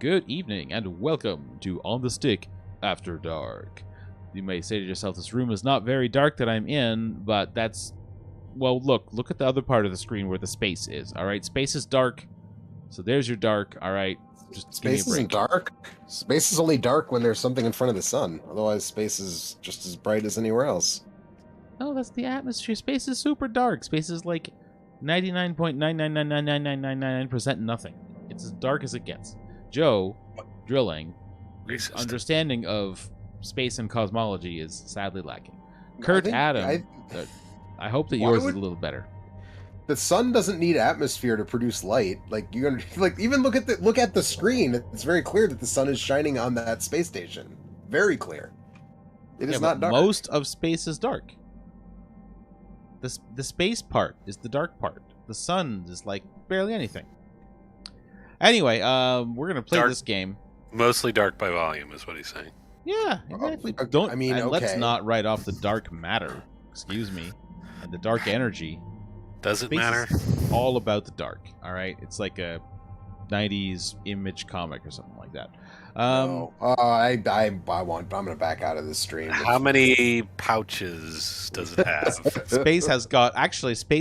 Good evening, and welcome to On the Stick After Dark. You may say to yourself, this room is not very dark that I'm in, but that's... Well, look at the other part of the screen where the space is, alright? Space is dark, so there's your dark, alright? Just Space isn't dark. Space is only dark when there's something in front of the sun. Otherwise, space is just as bright as anywhere else. No, that's the atmosphere. Space is super dark. Space is like 99.9999999% nothing. It's as dark as it gets. Joe, drilling, his understanding of space and cosmology is sadly lacking. Kurt, Adam, I hope that yours is a little better. The sun doesn't need atmosphere to produce light. Like you're like even look at the screen. It's very clear that the sun is shining on that space station. Very clear. It is not dark. Most of space is dark. The space part is the dark part. The sun is like barely anything. Anyway, we're gonna play this game. Mostly dark by volume, is what he's saying. Yeah, exactly. Let's not write off the dark matter. Excuse me, and the dark energy. Does it matter? All about the dark. All right, it's like a '90s Image comic or something like that. I'm gonna back out of this stream. How many pouches does it have? Space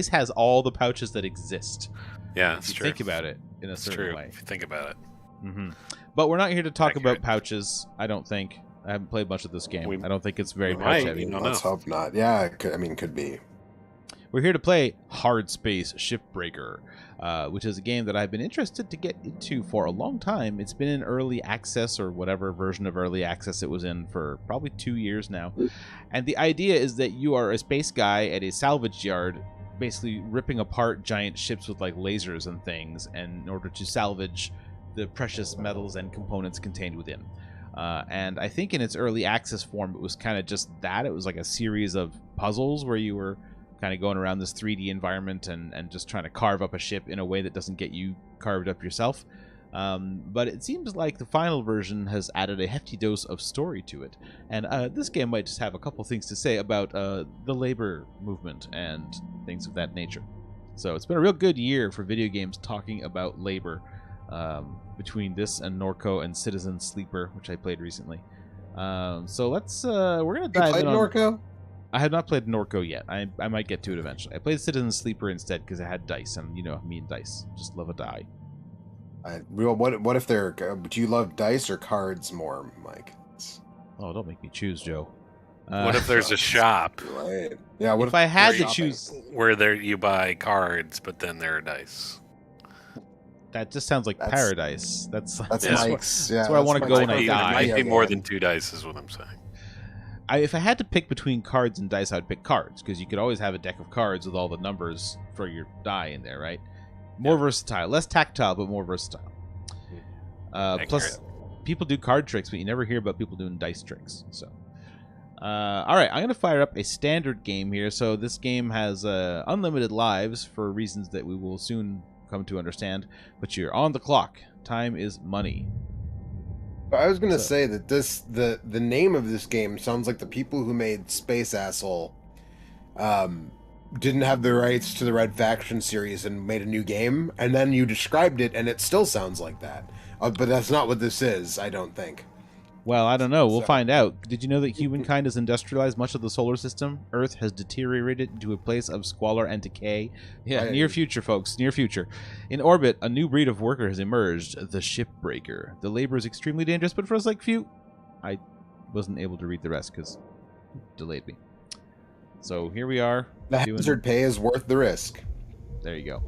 has all the pouches that exist. Yeah, that's true. Think about it in a certain way. If you think about it. Mm-hmm. But we're not here to talk about pouches. I don't think. I haven't played much of this game. I don't think it's very pouch heavy. Let's hope not. Yeah, could be. We're here to play Hardspace Shipbreaker, which is a game that I've been interested to get into for a long time. It's been in early access, or whatever version of early access it was in, for probably 2 years now. And the idea is that you are a space guy at a salvage yard, basically ripping apart giant ships with like lasers and things in order to salvage the precious metals and components contained within. And I think in its early access form, it was kind of just that. It was like a series of puzzles where you were kind of going around this 3D environment and just trying to carve up a ship in a way that doesn't get you carved up yourself. But it seems like the final version has added a hefty dose of story to it. And this game might just have a couple things to say about the labor movement and things of that nature. So it's been a real good year for video games talking about labor, between this and Norco and Citizen Sleeper, which I played recently. So let's we're gonna dive in on Norco. I have not played Norco yet. I might get to it eventually. I played Citizen Sleeper instead because it had dice, and you know me and dice, just love a die. What if they're? Do you love dice or cards more, Mike? Oh, don't make me choose, Joe. What if there's a shop? Right. Yeah. What if I had to choose? Where you buy cards, but then there are dice. That just sounds like paradise. That's Mike's. That's where I want to go when I die. It might be more than 2 dice, is what I'm saying. If I had to pick between cards and dice, I would pick cards, because you could always have a deck of cards with all the numbers for your die in there, right? More versatile. Less tactile, but more versatile. Plus, people do card tricks, but you never hear about people doing dice tricks. So, all right, I'm going to fire up a standard game here. So this game has unlimited lives for reasons that we will soon come to understand. But you're on the clock. Time is money. I was going to say that the name of this game sounds like the people who made Space Asshole didn't have the rights to the Red Faction series and made a new game, and then you described it and it still sounds like that. But that's not what this is, I don't think. Well, I don't know. We'll find out. Did you know that humankind has industrialized much of the solar system? Earth has deteriorated into a place of squalor and decay. Yeah, near future, folks. Near future. In orbit, a new breed of worker has emerged, the Shipbreaker. The labor is extremely dangerous, but for us like few... I wasn't able to read the rest because it delayed me. So here we are. The hazard pay is worth the risk. There you go.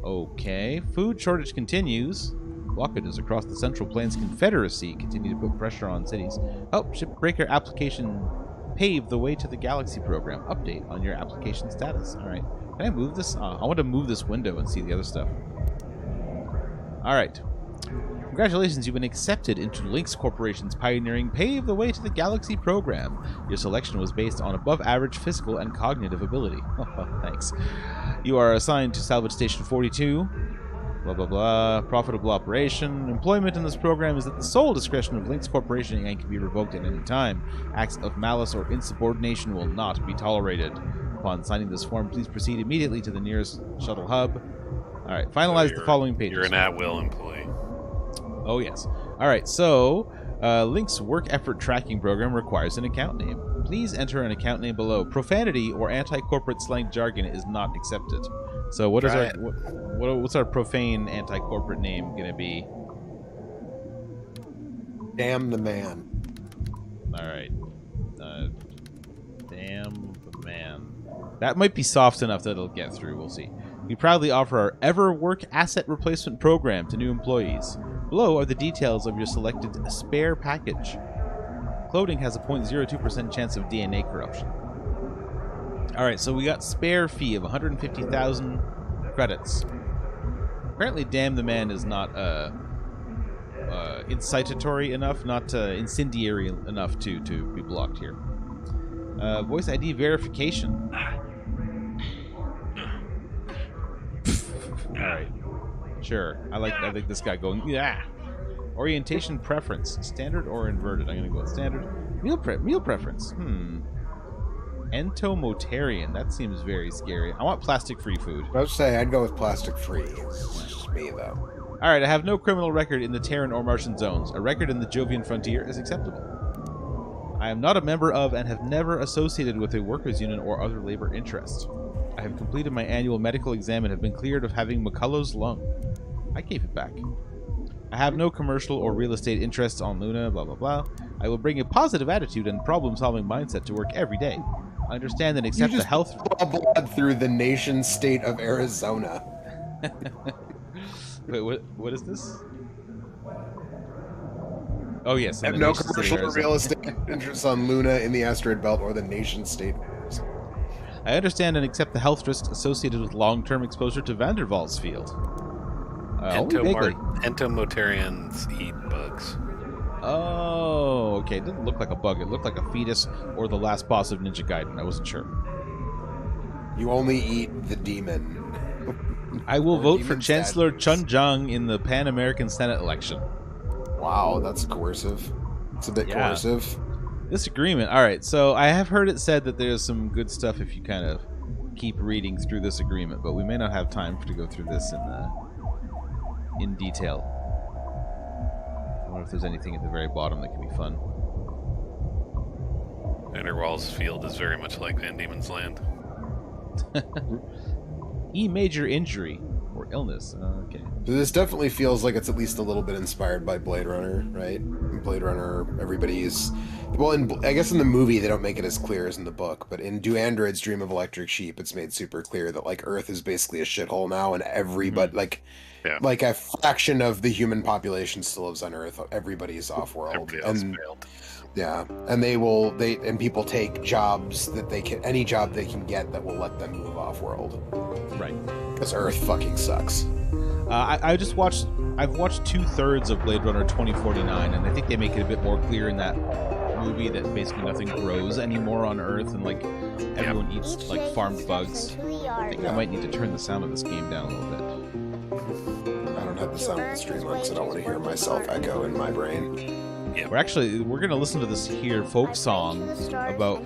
Okay. Food shortage continues. Blockages across the Central Plains Confederacy continue to put pressure on cities. Oh, Shipbreaker application paved the way to the Galaxy program. Update on your application status. All right. Can I move this? I want to move this window and see the other stuff. All right. Congratulations, you've been accepted into Lynx Corporation's pioneering Pave the Way to the Galaxy program. Your selection was based on above-average physical and cognitive ability. Thanks. You are assigned to Salvage Station 42. Blah, blah, blah. Profitable operation. Employment in this program is at the sole discretion of Lynx Corporation and can be revoked at any time. Acts of malice or insubordination will not be tolerated. Upon signing this form, please proceed immediately to the nearest shuttle hub. All right, finalize the following pages. You're an at-will employee. Oh, yes. All right, so Link's work effort tracking program requires an account name. Please enter an account name below. Profanity or anti-corporate slang jargon is not accepted. So what is what's our profane anti-corporate name going to be? Damn the man. All right. Damn the man. That might be soft enough that it'll get through. We'll see. We proudly offer our Ever Work Asset Replacement Program to new employees. Below are the details of your selected spare package. Clothing has a 0.02% chance of DNA corruption. Alright, so we got spare fee of 150,000 credits. Apparently Damn the Man is not incitatory enough, not incendiary enough to be blocked here. Voice ID verification. Alright. Sure. I like this guy going, yeah. Orientation preference. Standard or inverted? I'm going to go with standard. Meal preference. Entomotarian. That seems very scary. I want plastic-free food. I would say I'd go with plastic-free. It's just me, though. Alright, I have no criminal record in the Terran or Martian zones. A record in the Jovian frontier is acceptable. I am not a member of and have never associated with a workers' union or other labor interest. I have completed my annual medical exam and have been cleared of having McCullough's lung. I gave it back. I have no commercial or real estate interests on Luna, blah, blah, blah. I will bring a positive attitude and problem-solving mindset to work every day. I understand and accept the health... blood through the nation state of Arizona. Wait, what is this? Oh, yes. I have no commercial or real estate interests on Luna, in the asteroid belt, or the nation state. I understand and accept the health risks associated with long-term exposure to van der Waals field. Entomotarians eat bugs. Oh, okay. It didn't look like a bug. It looked like a fetus or the last boss of Ninja Gaiden. I wasn't sure. You only eat the demon. I will vote for Chancellor Chun Jung in the Pan-American Senate election. Wow, that's coercive. It's a bit coercive. This agreement. All right, so I have heard it said that there's some good stuff if you kind of keep reading through this agreement, but we may not have time to go through this in detail. I wonder if there's anything at the very bottom that can be fun. Van der Waals field is very much like Van Diemen's Land. Major injury or illness. Okay. This definitely feels like it's at least a little bit inspired by Blade Runner, right? In Blade Runner, everybody's... Well, I guess in the movie they don't make it as clear as in the book, but in Do Androids Dream of Electric Sheep, it's made super clear that, like, Earth is basically a shithole now, and everybody, like a fraction of the human population still lives on Earth. Everybody's off-world. Everybody else failed. Yeah, and and people take jobs that any job they can get that will let them move off-world. Right. Because Earth fucking sucks. I've watched 2/3 of Blade Runner 2049, and I think they make it a bit more clear in that movie that basically nothing grows anymore on Earth, and like everyone eats like farmed bugs. I think I might need to turn the sound of this game down a little bit. I don't have the sound of the stream on because I don't want to hear myself echo in my brain. Yeah, we're gonna listen to this here folk song about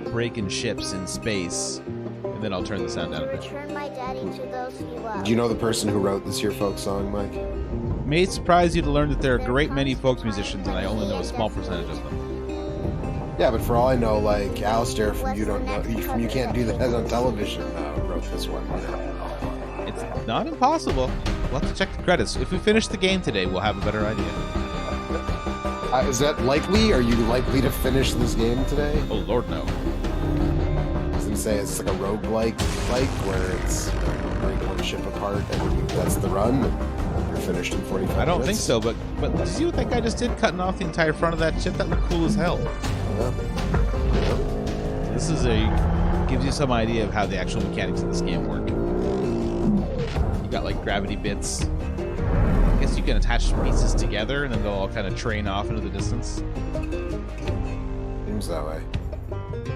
breaking ships in space, and then I'll turn the sound down a bit. Do you know the person who wrote this here folk song, Mike? May surprise you to learn that there are a great many folk musicians, and I only know a small percentage of them. Yeah, but for all I know, like Alistair from You Can't Do That on Television wrote this one. It's not impossible. We'll have to check the credits. If we finish the game today, we'll have a better idea. Is that likely? Are you likely to finish this game today? Oh, Lord, no. I was going to say it's like a roguelike, where it's break one ship apart and that's the run. You're finished in 45 minutes. I don't think so, but did you see what that guy just did, cutting off the entire front of that ship? That looked cool as hell. Yeah. This gives you some idea of how the actual mechanics of this game work. You got like gravity bits. I guess you can attach pieces together and then they'll all kind of train off into the distance. Seems that way.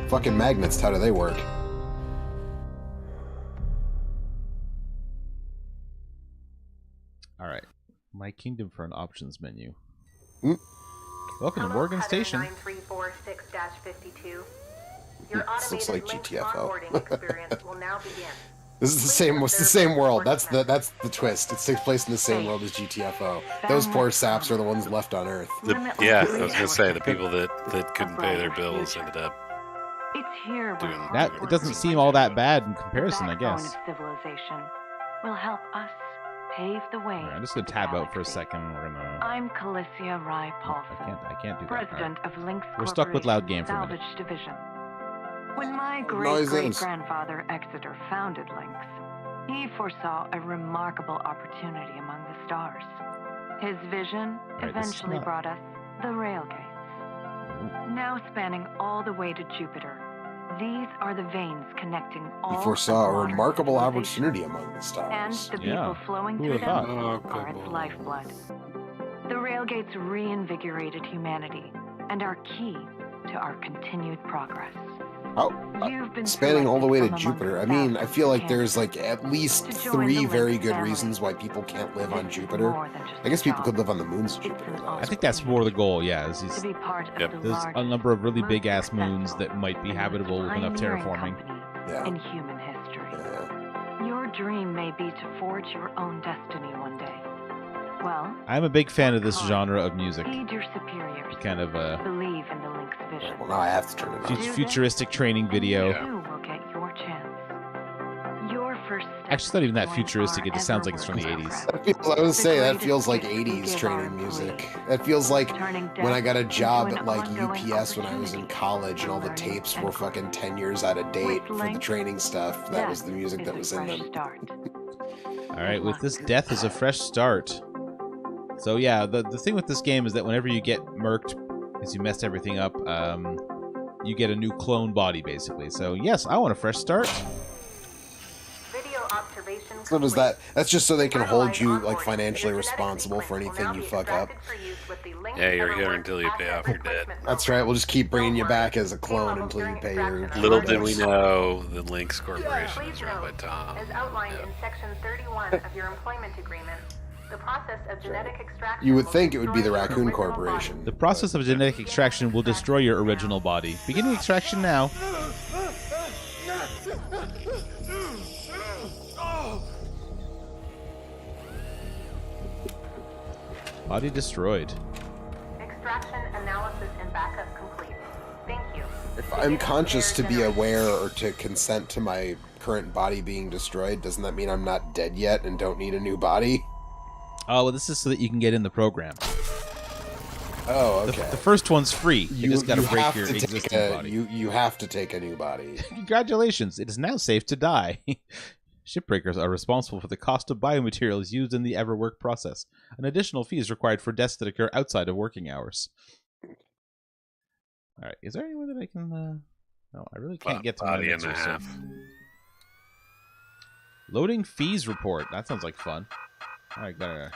Fucking magnets, how do they work? Alright. My kingdom for an options menu. Welcome to Morgan Station. 9346-52. Your This looks like automated Link GTFO. onboarding experience will now begin. This is the same. It's the same world. That's the twist. It takes place in the same world as GTFO. Those poor saps are the ones left on Earth. Yeah, I was gonna say the people that couldn't pay their bills ended up doing that. It doesn't seem all that bad in comparison, I guess. Civilization will help us pave the way. Right, I'm just gonna tab out for a second. We're gonna. I'm Calicia Rye Paulson. I can't do that. President of Lynx. We're stuck with Loud Game for a minute. Salvage Division. When my great-great-grandfather Exeter founded Lynx, he foresaw a remarkable opportunity among the stars. His vision eventually brought us the railgates. Now spanning all the way to Jupiter, these are the veins connecting all. He foresaw a remarkable opportunity among the stars. And the people flowing through them are its lifeblood. The railgates reinvigorated humanity and are key to our continued progress. Oh, spanning all the way to Jupiter. I mean, I feel like there's like at least 3 very good reasons why people can't live on Jupiter. I guess people could live on the moons of Jupiter. I think that's more the goal, yeah. There's a number of really big-ass moons that might be habitable with enough terraforming. In human history. Your dream may be to forge your own destiny one day. Well, I'm a big fan of this genre of music. Feed your superiors. Kind of believe in the Lynx vision. Well, now I have to turn it on. Futuristic training video. You will get your chance. Your first step. Actually, it's not even that futuristic. It just sounds like it's from the 80s. I would say that feels like 80s training music. That feels like when I got a job at like UPS when I was in college and all the tapes were fucking 10 years out of date for the training stuff. That was the music that was in them. All right, with this, death is a fresh start. So yeah, the thing with this game is that whenever you get murked, because you messed everything up, you get a new clone body, basically. So yes, I want a fresh start. Video observation So does that? That's just so they can hold you like financially responsible for anything you fuck up. Yeah, you're here until you pay off your debt. That's right. We'll just keep bringing you back as a clone until you pay your. Little did we know, the Lynx Corporation is run by Tom. As outlined in Section 31 of your employment agreement, the process of genetic extraction. You would think it would be the Raccoon Corporation. The process of genetic extraction will destroy your original body. Beginning extraction now. Body destroyed. Extraction analysis and backup complete. Thank you. If I'm conscious to be aware or to consent to my current body being destroyed, doesn't that mean I'm not dead yet and don't need a new body? Oh, well, this is so that you can get in the program. Oh, okay. The first one's free. You just got to break your existing body. You have to take a new body. Congratulations. It is now safe to die. Shipbreakers are responsible for the cost of biomaterials used in the Everwork process. An additional fee is required for deaths that occur outside of working hours. All right. Is there any way that I can... No, I really can't get to my body and a half. Loading fees report. That sounds like fun. All right, gotta...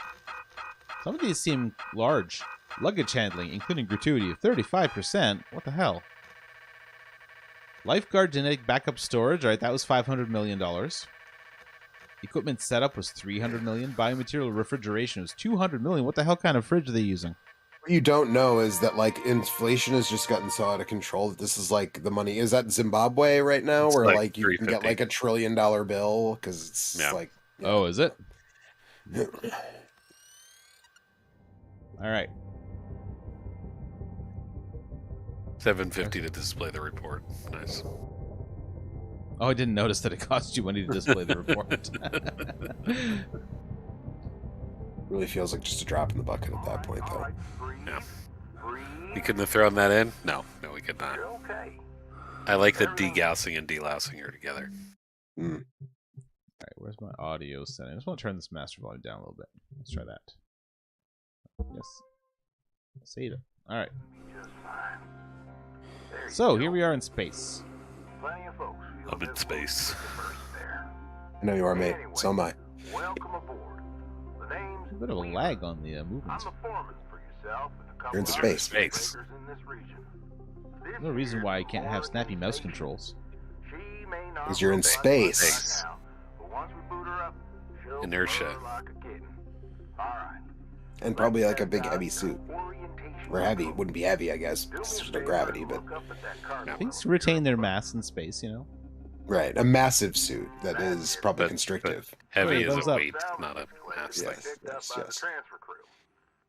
Some of these seem large. Luggage handling, including gratuity of 35%. What the hell? Lifeguard genetic backup storage. All right, that was $500 million. Equipment setup was $300 million. Biomaterial refrigeration was $200 million. What the hell kind of fridge are they using? What you don't know is that like inflation has just gotten so out of control that this is like the money. Is that Zimbabwe right now, it's where like you can get like $1 trillion bill because it's like. You know. Oh, is it? All right. $750 to display the report. Nice. Oh, I didn't notice that it cost you money to display the report. Really feels like just a drop in the bucket at that point, though. Yeah. You couldn't have thrown that in? No, we could not. I like that degaussing and delousing are together. Mm. All right, where's my audio setting? I just want to turn this master volume down a little bit. Let's try that. Yes. Save it. All right. So here we are in space. I'm in space. I know you are, mate. So am I. A bit of a lag on the movement. You're in space. Space. There's no reason why I can't have snappy mouse controls. Because you're in space. Inertia. And probably like a big heavy suit. Or heavy. It wouldn't be heavy, I guess. There's no gravity, but... Things retain their mass in space, you know? Right, a massive suit that is probably constrictive. But heavy is thumbs a up. weight, not a mass thing. Yes. Transfer crew.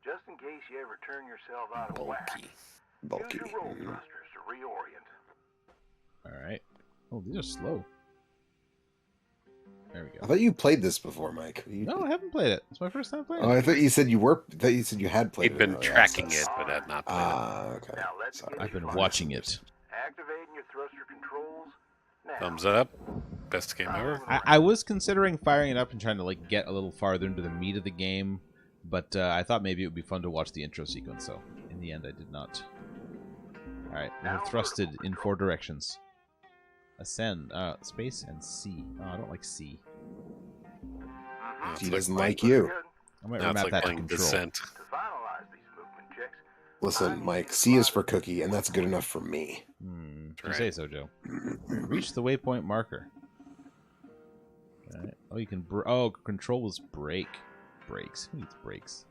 Just in case you ever turn yourself out of whack. Bulky. Use your roll thrusters to reorient. All right. Oh, these are slow. There we I go. thought you played this before, Mike. No, I haven't played it. It's my first time playing Oh, it. I thought you said you were. I thought you said you had played He'd it. been in early tracking access. it, but had not played it. Okay. Now let's Sorry. get I've been flying. watching it. Activating your thruster controls. Now. Thumbs up. Best game ever. I was considering firing it up and trying to like get a little farther into the meat of the game, but I thought maybe it would be fun to watch the intro sequence. So in the end, I did not. All right, we have thrusted in 4 directions. Ascend, space, and C. Oh, I don't like C. He doesn't like you. I might Now it's remap like that to playing control. Descent. To finalize these movement checks, Listen, Mike. C is for cookie, and that's good enough for me. You say so, Joe. Reach the waypoint marker. All right. Oh, you can. Control is brake. Brakes. Who needs brakes?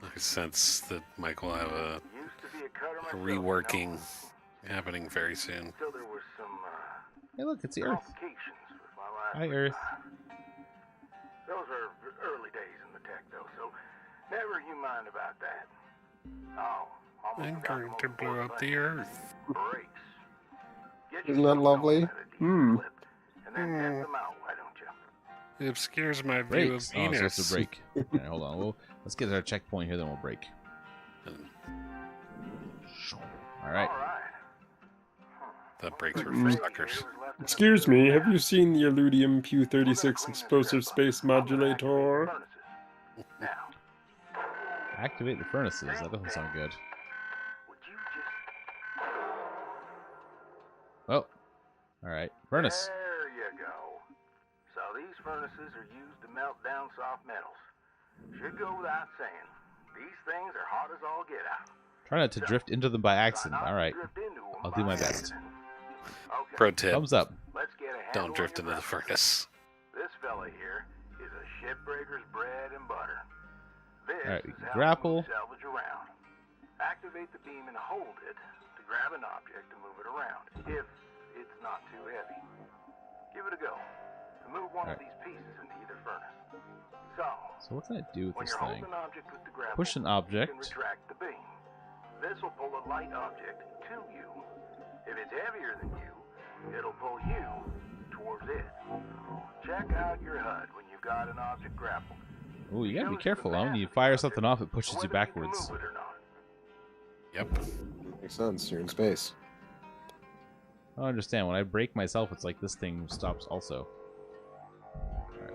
I sense that Mike will have a used to be a cutter myself, reworking happening very soon. So there was some Hey, look, it's the Earth. complications with my last Hi, Earth. Those are early days in the tech, though, so never you mind about that. Oh, almost I'm forgot going the to most blow important up thing. the Earth. Brakes. Get Isn't that yourself lovely? going at a decent clip, and then test them out, why don't you? It obscures my view Brakes. of Oh, Venus. so it's a brake. Okay, hold on. Let's get our checkpoint here, then we'll brake. All right. All right. That brakes are for suckers. Excuse me, have you seen the Illudium Q36 explosive space modulator? Now, Activate the furnaces. That doesn't sound good. would you just... Oh. All right. Furnace. There you go. So these furnaces are used to melt down soft metals. Should go without saying. These things are hot as all get out. Try not to drift into them by Try accident. not All to right. drift into 'em I'll do by my best. accident. Okay, Pro tip: Thumbs up. let's get a handle don't on drift your into the reference. furnace. This fella here is a shipbreaker's bread and butter. This All right, we is can how grapple. we salvage around. Activate the beam and hold it to grab an object and move it around, if it's not too heavy. Give it a go. And move one of Alright. these pieces into either furnace. So what can I do with When this you're thing? holding an object with the grapple, Push an you can object. retract the beam. This will pull a light object to you. If it's heavier than you, it'll pull you towards it. Check out your HUD when you've got an object grappled. Oh, you gotta be Shows careful. the When you mass of fire the something object, off, it pushes you whether backwards. can move it or not. Yep. Makes sense. You're in space. I don't understand. When I break myself, it's like this thing stops also. Alright.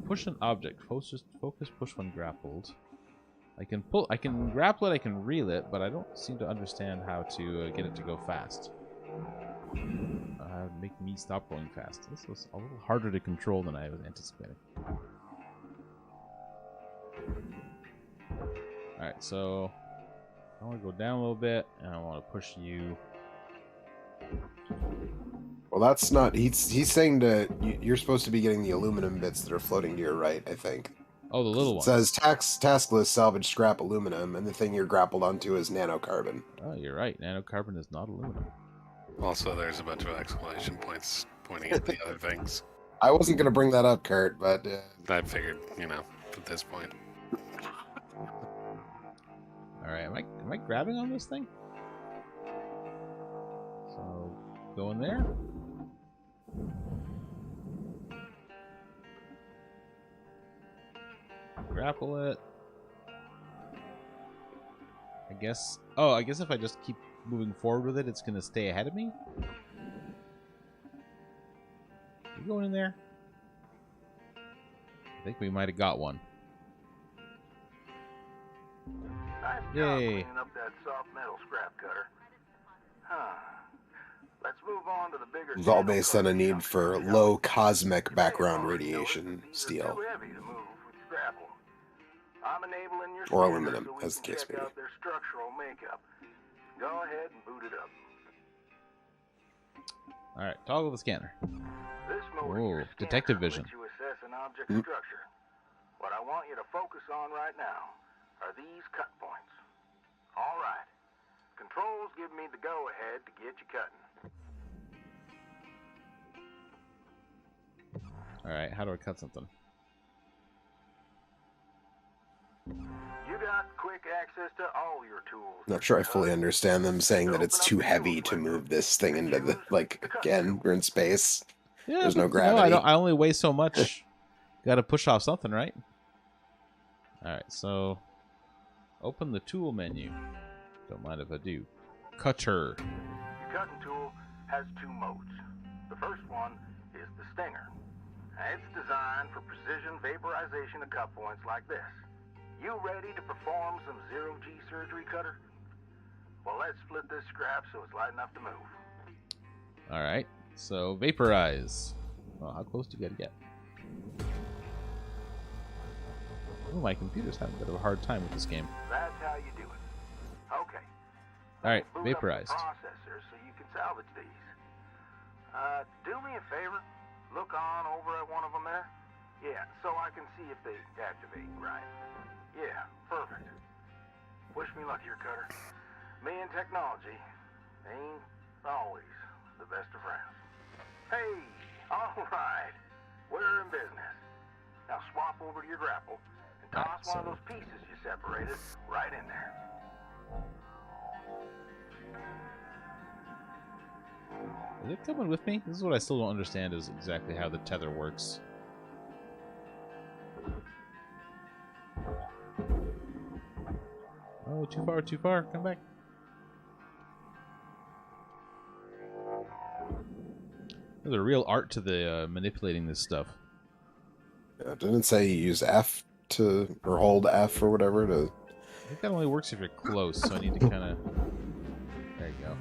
Push an object. Focus push when grappled. I can grapple it, I can reel it, but I don't seem to understand how to get it to go fast. Make me stop going fast. This was a little harder to control than I was anticipating. Alright, so I want to go down a little bit, and I want to push you. Well, that's not. He's saying that you're supposed to be getting the aluminum bits that are floating to your right. I think. Oh, the little It one. says task list salvage scrap aluminum, and the thing you're grappled onto is nanocarbon. Oh, you're right. Nanocarbon is not aluminum. Also, there's a bunch of exclamation points pointing at the other things. I wasn't gonna bring that up, Kurt, but I figured, at this point. Alright, am I grabbing on this thing? So, go in there. Grapple it. I guess if I just keep moving forward with it, it's gonna stay ahead of me? You going in there? I think we might have got one. Nice job Yay. cleaning up that soft metal scrap cutter. Huh. Let's move on to the bigger. it was all based on a need for low cosmic background radiation These are steel. too heavy to move with scrapple. I'm enabling your Or scanner aluminum, so we as the can case check may be. out their structural makeup. Go ahead and boot it up. Alright, toggle the scanner. This mode Whoa, detective vision. lets you assess an object Hmm. structure. What I want you to focus on right now are these cut points. All right. Controls give me the go-ahead to get you cutting. All right, how do I cut something? You got quick access to all your tools. Not sure I fully understand them saying that it's too heavy to move this thing into the, like, again, we're in space. Yeah, there's no gravity. I only weigh so much. Got to push off something, right? All right, so open the tool menu. Don't mind if I do. Cutter. Your cutting tool has two modes. The first one is the stinger. It's designed for precision vaporization of cut points like this. You ready to perform some zero-G surgery, Cutter? Well, let's split this scrap so it's light enough to move. All right, so vaporize. Oh, how close do you got to get? Oh, my computer's having a bit of a hard time with this game. That's how you do it. Okay. All right, Boot vaporized. Up the processor so you can salvage these. Do me a favor. Look on over at one of them there. Yeah, so I can see if they activate right. Yeah, perfect. Wish me luck here, Cutter. Me and technology ain't always the best of friends. Hey, all right. We're in business. Now swap over to your grapple and toss one of those pieces you separated right in there. Is it coming with me? This is what I still don't understand is exactly how the tether works. Oh, too far, too far. Come back. There's a real art to the manipulating this stuff. Yeah, didn't it say you use F to, or hold F or whatever to... I think that only works if you're close, so I need to kind of... There you go.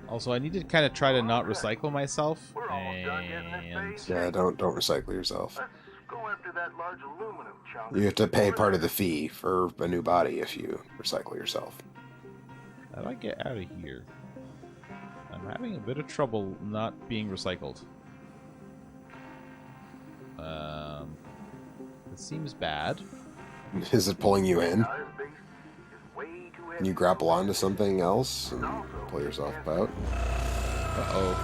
Also, I need to kind of try to not recycle myself, and... Yeah, don't recycle yourself. Let's go after that large aluminum chunk. You have to pay part of the fee for a new body if you recycle yourself. How do I get out of here? I'm having a bit of trouble not being recycled. It seems bad. Is it pulling you in? Can you grapple onto something else and pull yourself out? Uh-oh.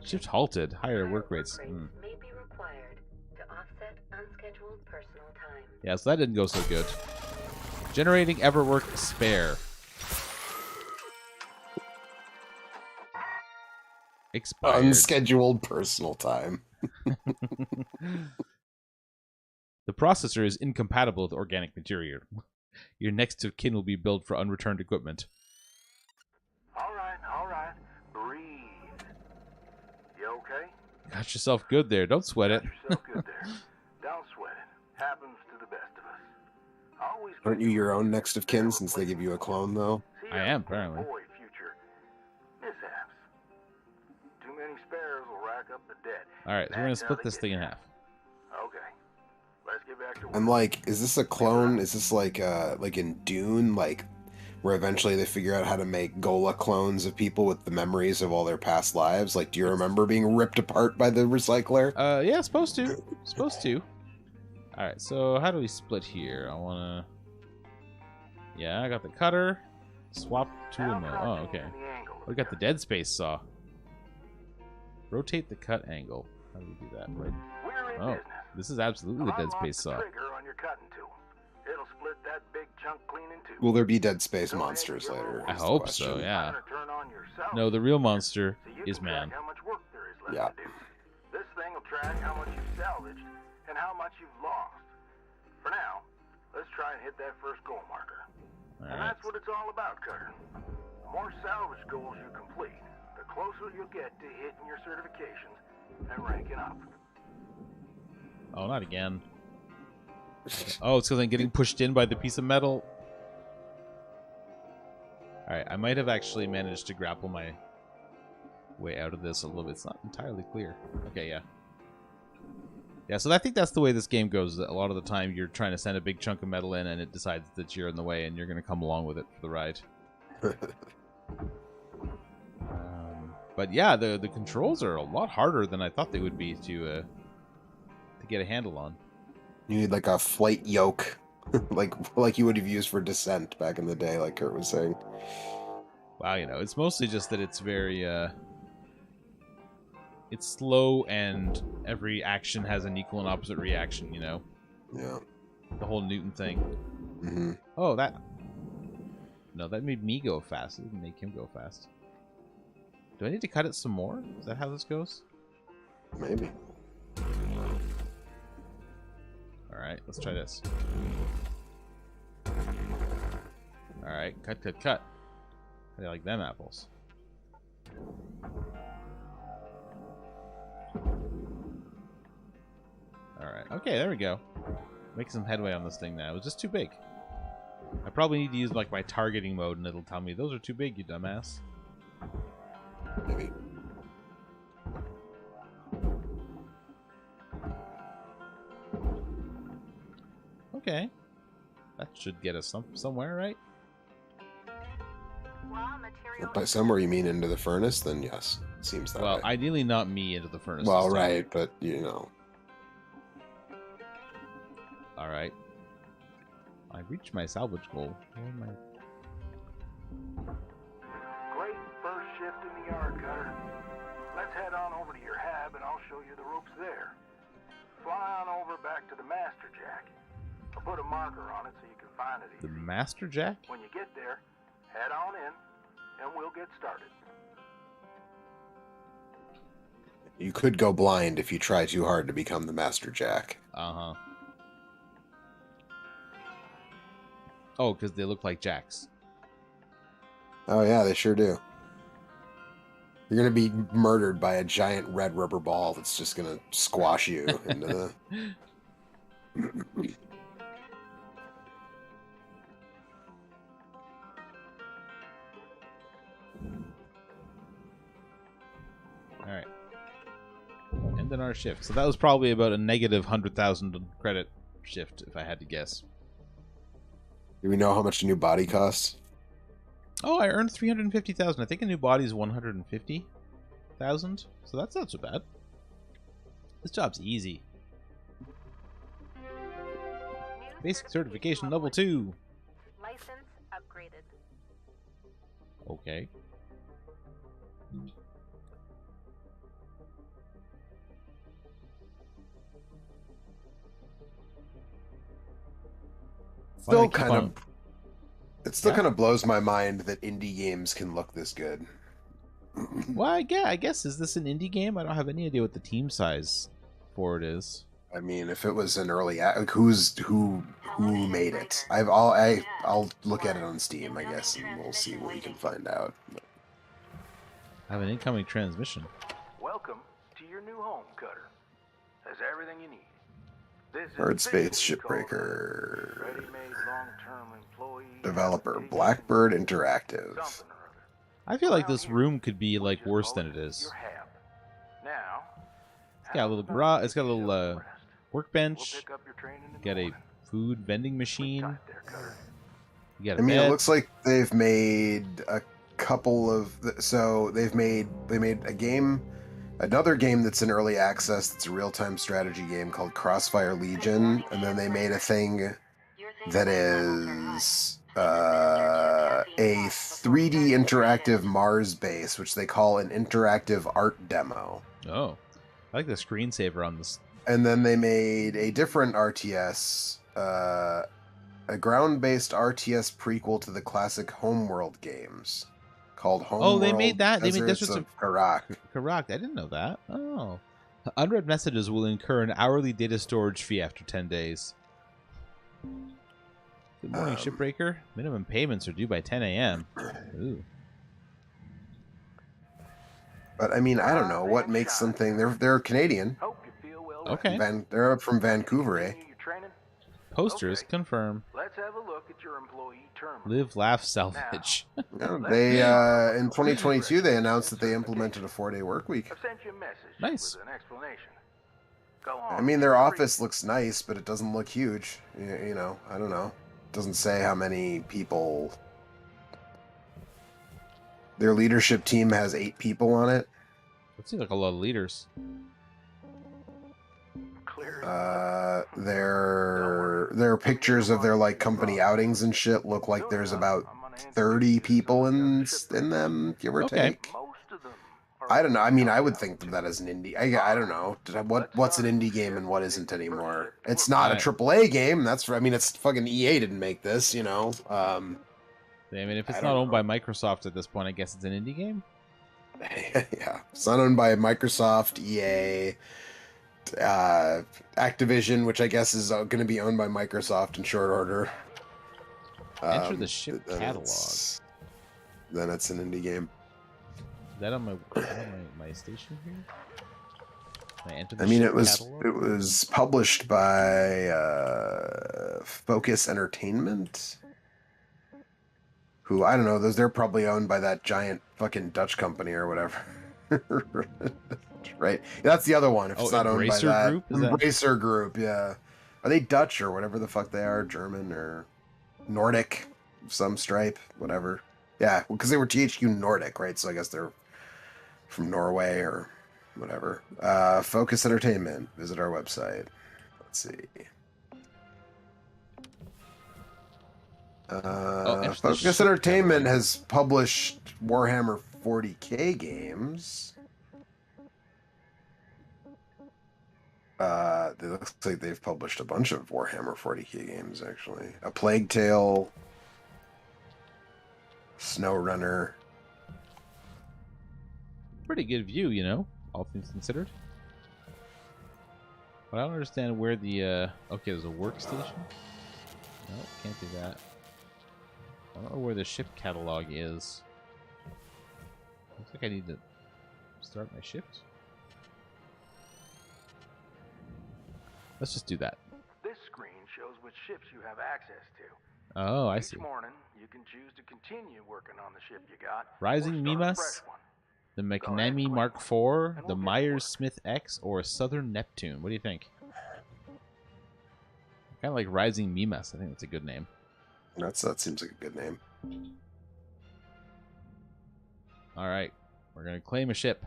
Shift halted. Higher work rates. May be required to offset unscheduled personal time. Yeah, so that didn't go so good. Generating Everwork spare. Expired. Unscheduled personal time. The processor is incompatible with organic material. Your next of kin will be billed for unreturned equipment. All right. Breathe. You okay? Got yourself good there. Don't sweat it. Got yourself good there. Don't sweat it. Happens to the best of us. Always. Aren't you your own next of kin since they give you a clone, though? I am, apparently. Avoid future mishaps. Too many spares will rack up the debt. Alright, so we're going to split this thing in half. Okay. Let's get back to work. I'm like, is this a clone? Is this like in Dune, like where eventually they figure out how to make Gola clones of people with the memories of all their past lives? Like, do you remember being ripped apart by the recycler? Yeah, supposed to. Supposed to. Alright, so how do we split here? I want to... Yeah, I got the cutter. Swap tool mode. Oh, okay. We got the Dead Space saw. Rotate the cut angle. How do we do that? Right. Oh, this is absolutely the Dead Space saw. It'll split that big chunk clean in two. Will there be Dead Space monsters later? I hope so, yeah. No, the real monster is man. Yeah. This thing will track how much you've salvaged and how much you've lost. For now, let's try and hit that first goal marker. And that's what it's all about, Cutter. The more salvage goals you complete, the closer you'll get to hitting your certifications and ranking up. Oh, not again. Oh, it's because I'm getting pushed in by the piece of metal. Alright, I might have actually managed to grapple my way out of this a little bit. It's not entirely clear. Okay, yeah. Yeah, so I think that's the way this game goes. A lot of the time you're trying to send a big chunk of metal in and it decides that you're in the way and you're going to come along with it for the ride. But yeah, the controls are a lot harder than I thought they would be to get a handle on. You need like a flight yoke, like you would have used for descent back in the day, like Kurt was saying. Wow, it's mostly just that it's very it's slow and every action has an equal and opposite reaction. Yeah. The whole Newton thing. Mm-hmm. Oh, that made me go fast. It didn't make him go fast. Do I need to cut it some more? Is that how this goes? Maybe. Alright, let's try this. Alright, cut. How do you like them apples? Alright, okay, there we go. Making some headway on this thing now. It was just too big. I probably need to use like my targeting mode and it'll tell me, those are too big, you dumbass. Maybe. Okay. That should get us somewhere, right? If by somewhere you mean into the furnace, then yes. It seems that way. Well, ideally not me into the furnace. Well, right, but Alright. I reached my salvage goal. Where am I? Great first shift in the yard, Cutter. Let's head on over to your hab and I'll show you the ropes there. Fly on over back to the Master Jack. I'll put a marker on it so you can find it The easy. Master Jack? When you get there, head on in and we'll get started. You could go blind if you try too hard to become the Master Jack. Uh-huh. Oh, because they look like jacks. Oh yeah, they sure do. You're gonna be murdered by a giant red rubber ball that's just gonna squash you into the... Alright. End in our shift. So that was probably about a negative 100,000 credit shift, if I had to guess. Do we know how much a new body costs? Oh, I earned 350,000. I think a new body is 150,000. So that's not so bad. This job's easy. Basic certification level 2. License upgraded. Okay. Still kind of... It still kind of blows my mind that indie games can look this good. Well, I guess, is this an indie game? I don't have any idea what the team size for it is. I mean, if it was an early, like who made it? I'll look at it on Steam, I guess, and we'll see what we can find out. I have an incoming transmission. Welcome to your new home, Cutter. Has everything you need. Hardspace Shipbreaker. Developer Blackbird Interactive. I feel like this room could be like worse than it is. It's got a little garage. It's got a little workbench. Got a food vending machine. You got a bed. It looks like they've made a couple of. So they made a game. Another game that's in early access that's a real-time strategy game called Crossfire Legion, and then they made a thing that is a 3D interactive Mars base, which they call an interactive art demo. Oh, I like the screensaver on this. And then they made a different RTS, a ground-based RTS prequel to the classic Homeworld games. Called Homeworld. Oh, they made that. They made Deserts of Karak. Karak. I didn't know that. Oh. Unread messages will incur an hourly data storage fee after 10 days. Good morning, Shipbreaker. Minimum payments are due by 10 a.m. Ooh. But I mean, I don't know what makes something. They're Canadian. Okay. They're up from Vancouver, eh? Posters confirm. Let's have a look at your employee terminal. Live, laugh, salvage. No, they in 2022 they announced that they implemented a 4-day work week. I've sent you a message Nice. with an explanation. Go on. I mean, their office looks nice, but it doesn't look huge. You know, I don't know. It doesn't say how many people. Their leadership team has 8 people on it. That seems like a lot of leaders. Their pictures of their like company outings and shit look like there's about 30 people in them, give or take. I don't know. I mean, I would think of that as an indie. I don't know. What's an indie game and what isn't anymore? It's not a AAA game. That's I mean, it's fucking EA didn't make this, you know. I mean, if it's not owned by Microsoft at this point, I guess it's an indie game. Yeah, it's not owned by Microsoft, EA, Activision, which I guess is going to be owned by Microsoft in short order. Enter the ship catalog. Then it's an indie game. Is that on my station here? Can I enter the I mean, ship it was catalog? it was published by Focus Entertainment. Who, I don't know, they're probably owned by that giant fucking Dutch company or whatever. Right? That's the other one. If it's not owned by that. Group? Embracer Group, yeah. Are they Dutch or whatever the fuck they are? German or Nordic? Some stripe, whatever. Yeah, because they were THQ Nordic, right? So I guess they're from Norway or whatever. Focus Entertainment. Visit our website. Let's see. Focus Entertainment has published Warhammer 40k games. It looks like they've published a bunch of Warhammer 40k games, actually. A Plague Tale, SnowRunner. Pretty good view, you know, all things considered. But I don't understand where the okay, there's a workstation. No, can't do that. I don't know where the ship catalog is. Looks like I need to start my shift. Let's just do that. This screen shows which ships you have access to. Oh, I see. Each morning, you can choose to continue working on the ship you got. Rising or start a Mimas, fresh one. the McNamee Mark IV, the Myers-Smith X, or Southern Neptune. What do you think? Kind of like Rising Mimas. I think that's a good name. That seems like a good name. All right, we're gonna claim a ship.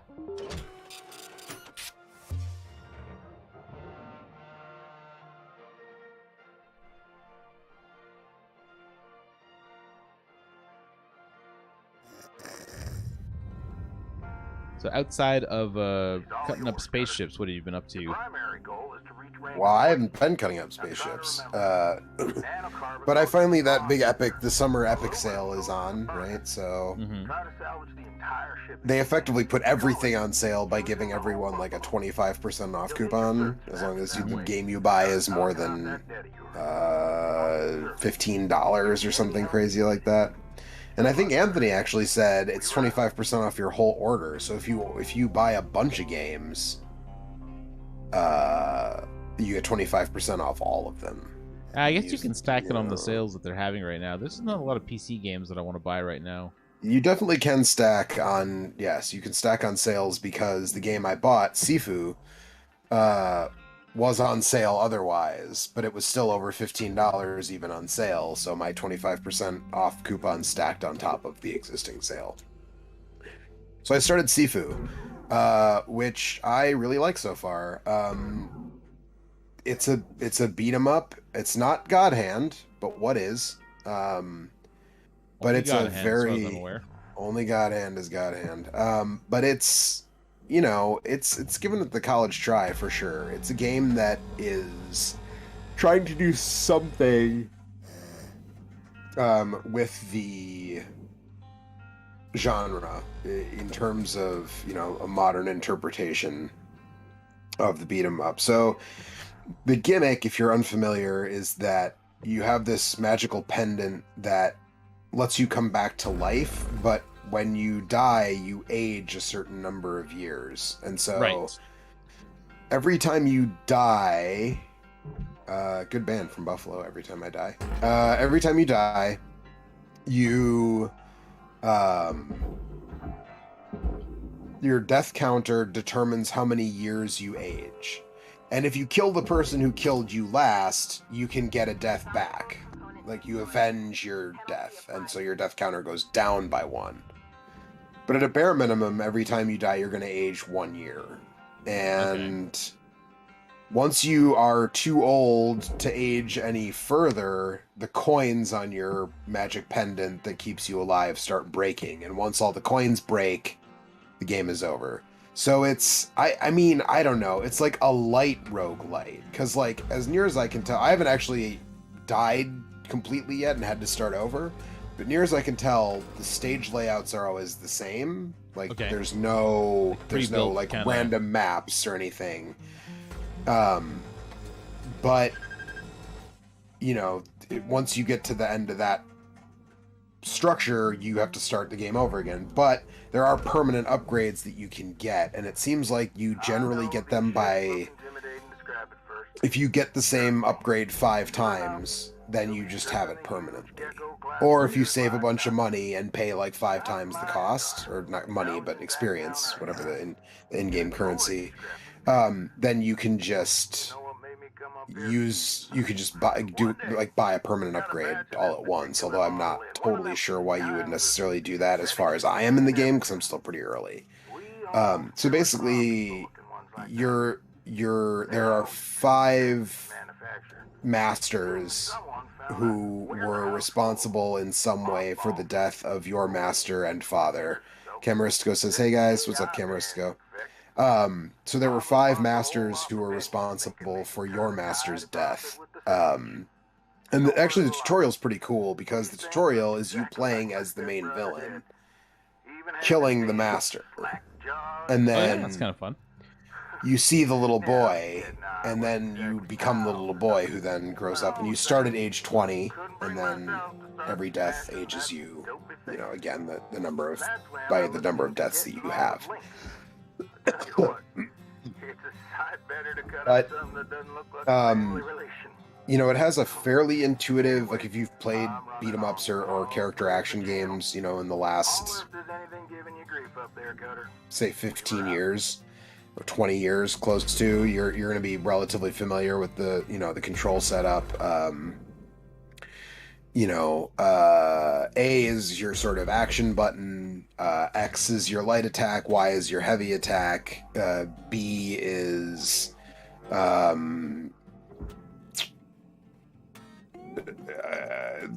So outside of cutting up spaceships, what have you been up to? Well, I haven't been cutting up spaceships. But I finally, that big epic, the summer epic sale is on, right? So they effectively put everything on sale by giving everyone like a 25% off coupon, as long as the game you buy is more than $15 or something crazy like that. And I think Anthony actually said it's 25% off your whole order. So if you buy a bunch of games, you get 25% off all of them. I guess you can stack it on the sales that they're having right now. There's not a lot of PC games that I want to buy right now. You definitely can stack on, yes, you can stack on sales because the game I bought, Sifu, was on sale otherwise, but it was still over $15 even on sale, so my 25% off coupon stacked on top of the existing sale. So I started Sifu, which I really like so far. It's a beat 'em up. It's not God Hand, but what is? But it's a very only God Hand is God Hand. But it's, you know, it's given it the college try for sure. It's a game that is trying to do something with the genre in terms of, you know, a modern interpretation of the beat 'em up. So the gimmick, if you're unfamiliar, is that you have this magical pendant that lets you come back to life, but when you die, you age a certain number of years. And so every time you die, good band from Buffalo, Every Time I Die. Every time you die, you your death counter determines how many years you age. And if you kill the person who killed you last, you can get a death back. Like, you avenge your death, and so your death counter goes down by 1. But at a bare minimum, every time you die, you're going to age 1 year. And once you are too old to age any further, the coins on your magic pendant that keeps you alive start breaking. And once all the coins break, the game is over. So it's, I mean, I don't know. It's like a light roguelite. Because, like, as near as I can tell, I haven't actually died completely yet and had to start over. But near as I can tell, the stage layouts are always the same. Like, there's no like, random maps or anything. But, you know, once you get to the end of that structure, you have to start the game over again. But there are permanent upgrades that you can get, and it seems like you generally get them by... If you get the same upgrade 5 times, then you just have it permanently. Or if you save a bunch of money and pay like 5 times the cost, or not money, but experience, whatever the in-game currency, then you can just buy a permanent upgrade all at once. Although I'm not totally sure why you would necessarily do that as far as I am in the game, because I'm still pretty early. So basically, there are 5 masters who were responsible in some way for the death of your master and father. Camaristico says, "Hey guys, what's up, Camaristico?" So there were 5 masters who were responsible for your master's death. And actually the tutorial's pretty cool, because the tutorial is you playing as the main villain, killing the master. And then that's kind of fun. You see the little boy, and then you become the little boy who then grows up, and you start at age 20, and then every death ages you, again, the number of deaths that you have. But, it has a fairly intuitive, like if you've played beat 'em ups or character action games, in the last, say, 15 years, or 20 years, close to, you're going to be relatively familiar with the, the control setup. A is your sort of action button, X is your light attack, Y is your heavy attack, B is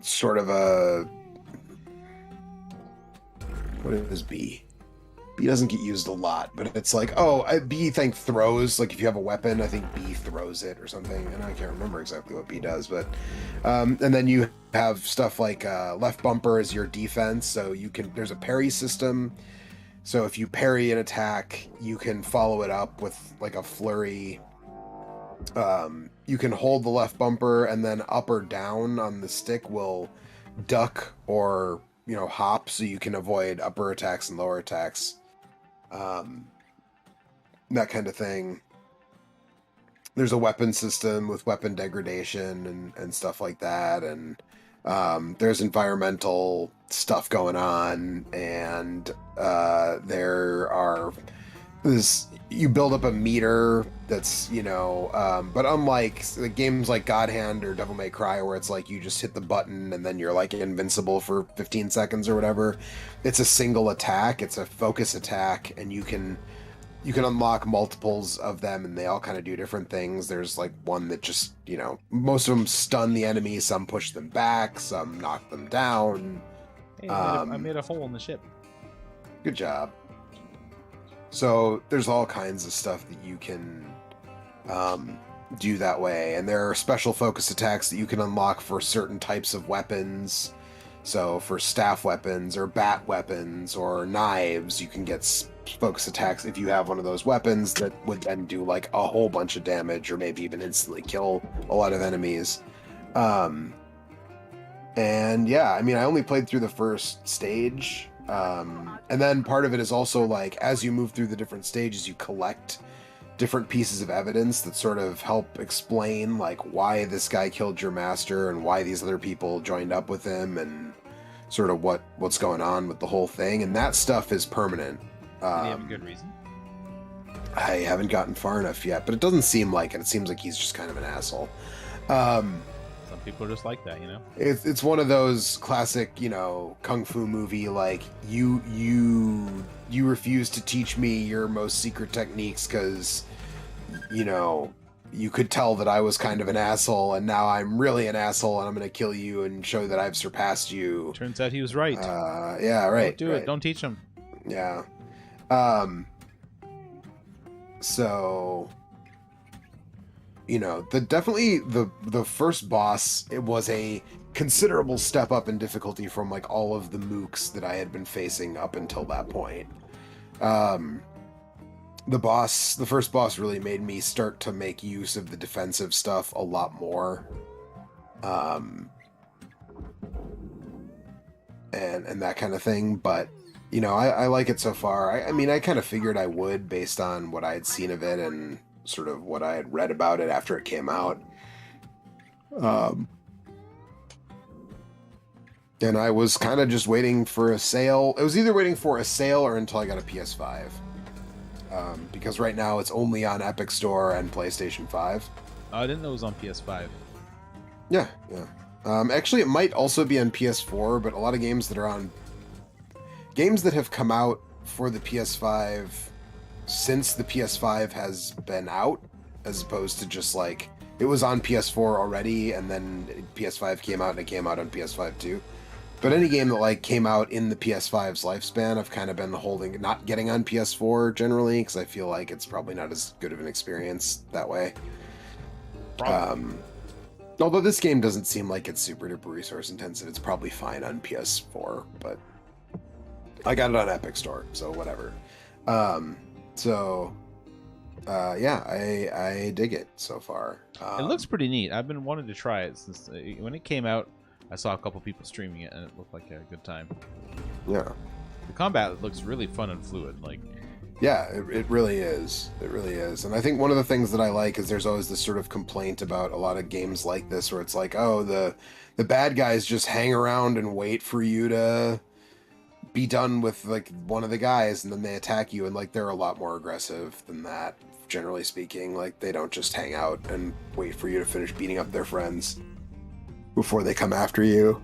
sort of a... What is B? B doesn't get used a lot, but it's like, B, I think, throws. Like, if you have a weapon, I think B throws it or something. And I can't remember exactly what B does, but... and then you have stuff like left bumper is your defense, so there's a parry system. So if you parry an attack, you can follow it up with, like, a flurry. You can hold the left bumper, and then up or down on the stick will duck or, hop, so you can avoid upper attacks and lower attacks. That kind of thing. There's a weapon system with weapon degradation and stuff like that, and there's environmental stuff going on, and you build up a meter that's, but unlike the games like God Hand or Devil May Cry, where it's like you just hit the button and then you're like invincible for 15 seconds or whatever, it's a single attack, it's a focus attack, and you can unlock multiples of them, and they all kind of do different things. There's like one that just, most of them stun the enemy, some push them back, some knock them down. Hey, I made a hole in the ship. Good job. So there's all kinds of stuff that you can do that way, and there are special focus attacks that you can unlock for certain types of weapons. So for staff weapons or bat weapons or knives, you can get focus attacks if you have one of those weapons that would then do like a whole bunch of damage, or maybe even instantly kill a lot of enemies. And yeah, I mean, I only played through the first stage. And then part of it is also like, as you move through the different stages, you collect different pieces of evidence that sort of help explain like why this guy killed your master and why these other people joined up with him, and sort of what's going on with the whole thing. And that stuff is permanent. Do you have a good reason? I haven't gotten far enough yet, but it doesn't seem like it. It seems like he's just kind of an asshole. Some people are just like that, It's one of those classic, kung fu movie, like, you refuse to teach me your most secret techniques because, you could tell that I was kind of an asshole, and now I'm really an asshole, and I'm going to kill you and show that I've surpassed you. Turns out he was right. Yeah, right. Don't do it. Don't teach him. Yeah. So, you know, the first boss, it was a considerable step up in difficulty from like all of the mooks that I had been facing up until that point. The first boss really made me start to make use of the defensive stuff a lot more. And that kind of thing, but you know, I like it so far. I mean, I kind of figured I would based on what I had seen of it and sort of what I had read about it after it came out. And I was kind of just waiting for a sale. I was either waiting for a sale or until I got a PS5. Because right now it's only on Epic Store and PlayStation 5. I didn't know it was on PS5. Yeah. Actually, it might also be on PS4, but a lot of games that have come out for the PS5 since the PS5 has been out, as opposed to just like it was on PS4 already and then PS5 came out and it came out on PS5 too. But any game that like came out in the PS5's lifespan, I've kind of been not getting on PS4 generally because I feel like it's probably not as good of an experience that way. Although this game doesn't seem like it's super duper resource intensive, it's probably fine on PS4, but I got it on Epic Store, so whatever. Yeah, I dig it so far. It looks pretty neat. I've been wanting to try it since when it came out. I saw a couple people streaming it, and it looked like a good time. Yeah. The combat looks really fun and fluid. Like, yeah, it really is. It really is. And I think one of the things that I like is there's always this sort of complaint about a lot of games like this where it's like, oh, the bad guys just hang around and wait for you to be done with like one of the guys and then they attack you, and like they're a lot more aggressive than that, generally speaking. Like they don't just hang out and wait for you to finish beating up their friends before they come after you.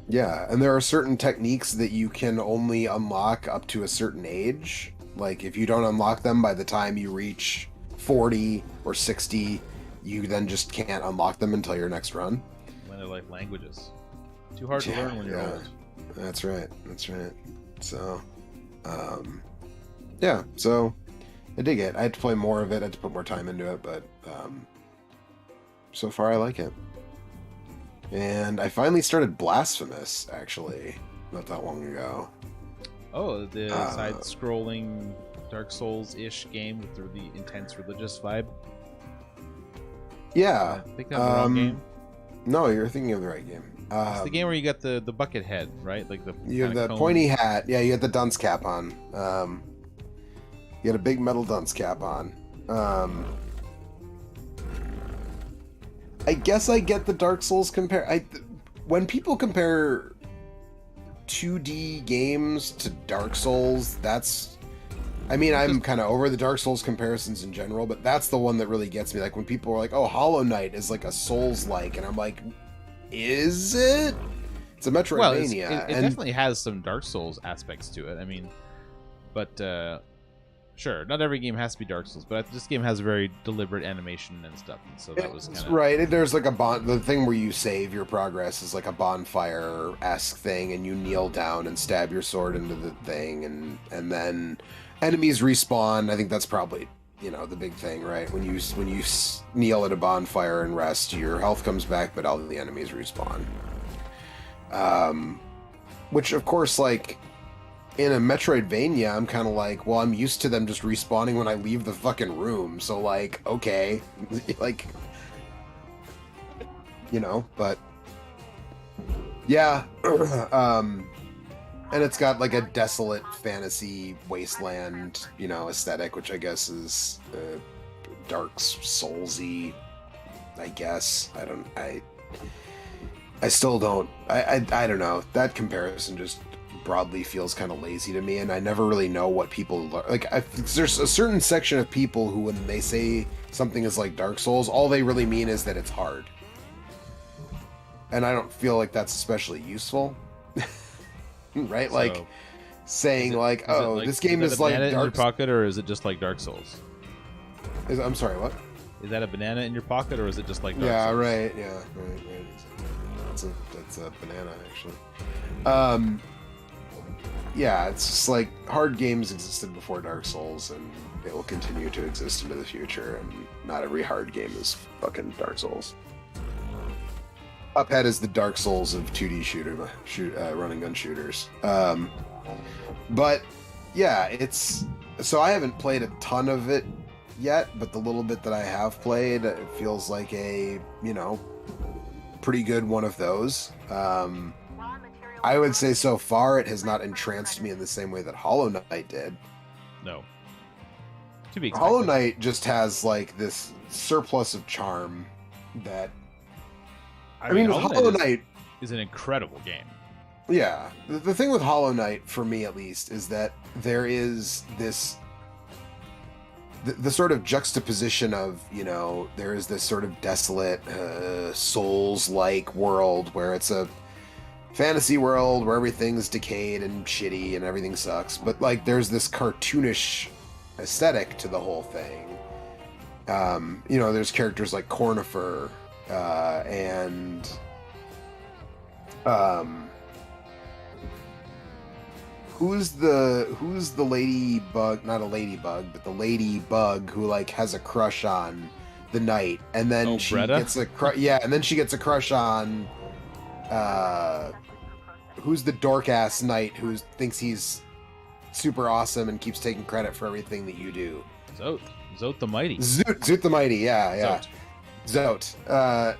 Yeah, and there are certain techniques that you can only unlock up to a certain age. Like if you don't unlock them by the time you reach 40 or 60, you then just can't unlock them until your next run. When they're like languages. Too hard to learn when you're old. That's right. So, yeah, so I dig it. I had to play more of it, I had to put more time into it, but so far I like it. And I finally started Blasphemous, actually, not that long ago. Oh, the side-scrolling Dark Souls-ish game with the really intense religious vibe? Yeah. I think that's the wrong game. No, you're thinking of the right game. It's the game where you got the bucket head, right? Like you have the pointy hat. Yeah, you got the dunce cap on. You got a big metal dunce cap on. I guess I get the Dark Souls when people compare 2D games to Dark Souls, I'm kind of over the Dark Souls comparisons in general, but that's the one that really gets me. Like when people are like, oh, Hollow Knight is like a Souls-like, and I'm like, is it? It's a Metroidvania. Well, it definitely has some Dark Souls aspects to it. I mean, but sure, not every game has to be Dark Souls, but this game has very deliberate animation and stuff, and so that was kind of... Right, there's like the thing where you save your progress is like a bonfire-esque thing, and you kneel down and stab your sword into the thing, and then enemies respawn. I think that's probably, the big thing, right? When you kneel at a bonfire and rest, your health comes back, but all of the enemies respawn. Which, of course, like... in a Metroidvania, I'm kind of like, well, I'm used to them just respawning when I leave the fucking room, so, like, okay. Like, but... yeah. And it's got, like, a desolate fantasy wasteland, aesthetic, which I guess is Dark Souls-y, I guess. I still don't... I don't know. That comparison just... broadly feels kind of lazy to me, and I never really know what people like. There's a certain section of people who, when they say something is like Dark Souls, all they really mean is that it's hard, and I don't feel like that's especially useful. Right? So, like saying this game is like banana in your Dark. pocket, or is it just like Dark Souls? I'm sorry, what? Is that a banana in your pocket, or is it just like Dark Yeah, Souls? right. Yeah, right. That's a banana, actually. Yeah, it's just like hard games existed before Dark Souls, and it will continue to exist into the future. And not every hard game is fucking Dark Souls. Cuphead is the Dark Souls of 2D running gun shooters. But yeah, so I haven't played a ton of it yet, but the little bit that I have played, it feels like a pretty good one of those. I would say so far it has not entranced me in the same way that Hollow Knight did. No. To be expected. Hollow Knight just has like this surplus of charm that I mean with Hollow Knight is an incredible game. Yeah. The thing with Hollow Knight, for me at least, is that there is this the sort of juxtaposition of, there is this sort of desolate Souls-like world where it's a fantasy world where everything's decayed and shitty and everything sucks, but like there's this cartoonish aesthetic to the whole thing. There's characters like Cornifer and who's the ladybug, not a ladybug, but the ladybug who like has a crush on the knight, and then she Bretta? gets and then she gets a crush on who's the dork ass knight who thinks he's super awesome and keeps taking credit for everything that you do. Zote the Mighty. Zoot the Mighty, yeah. Zote.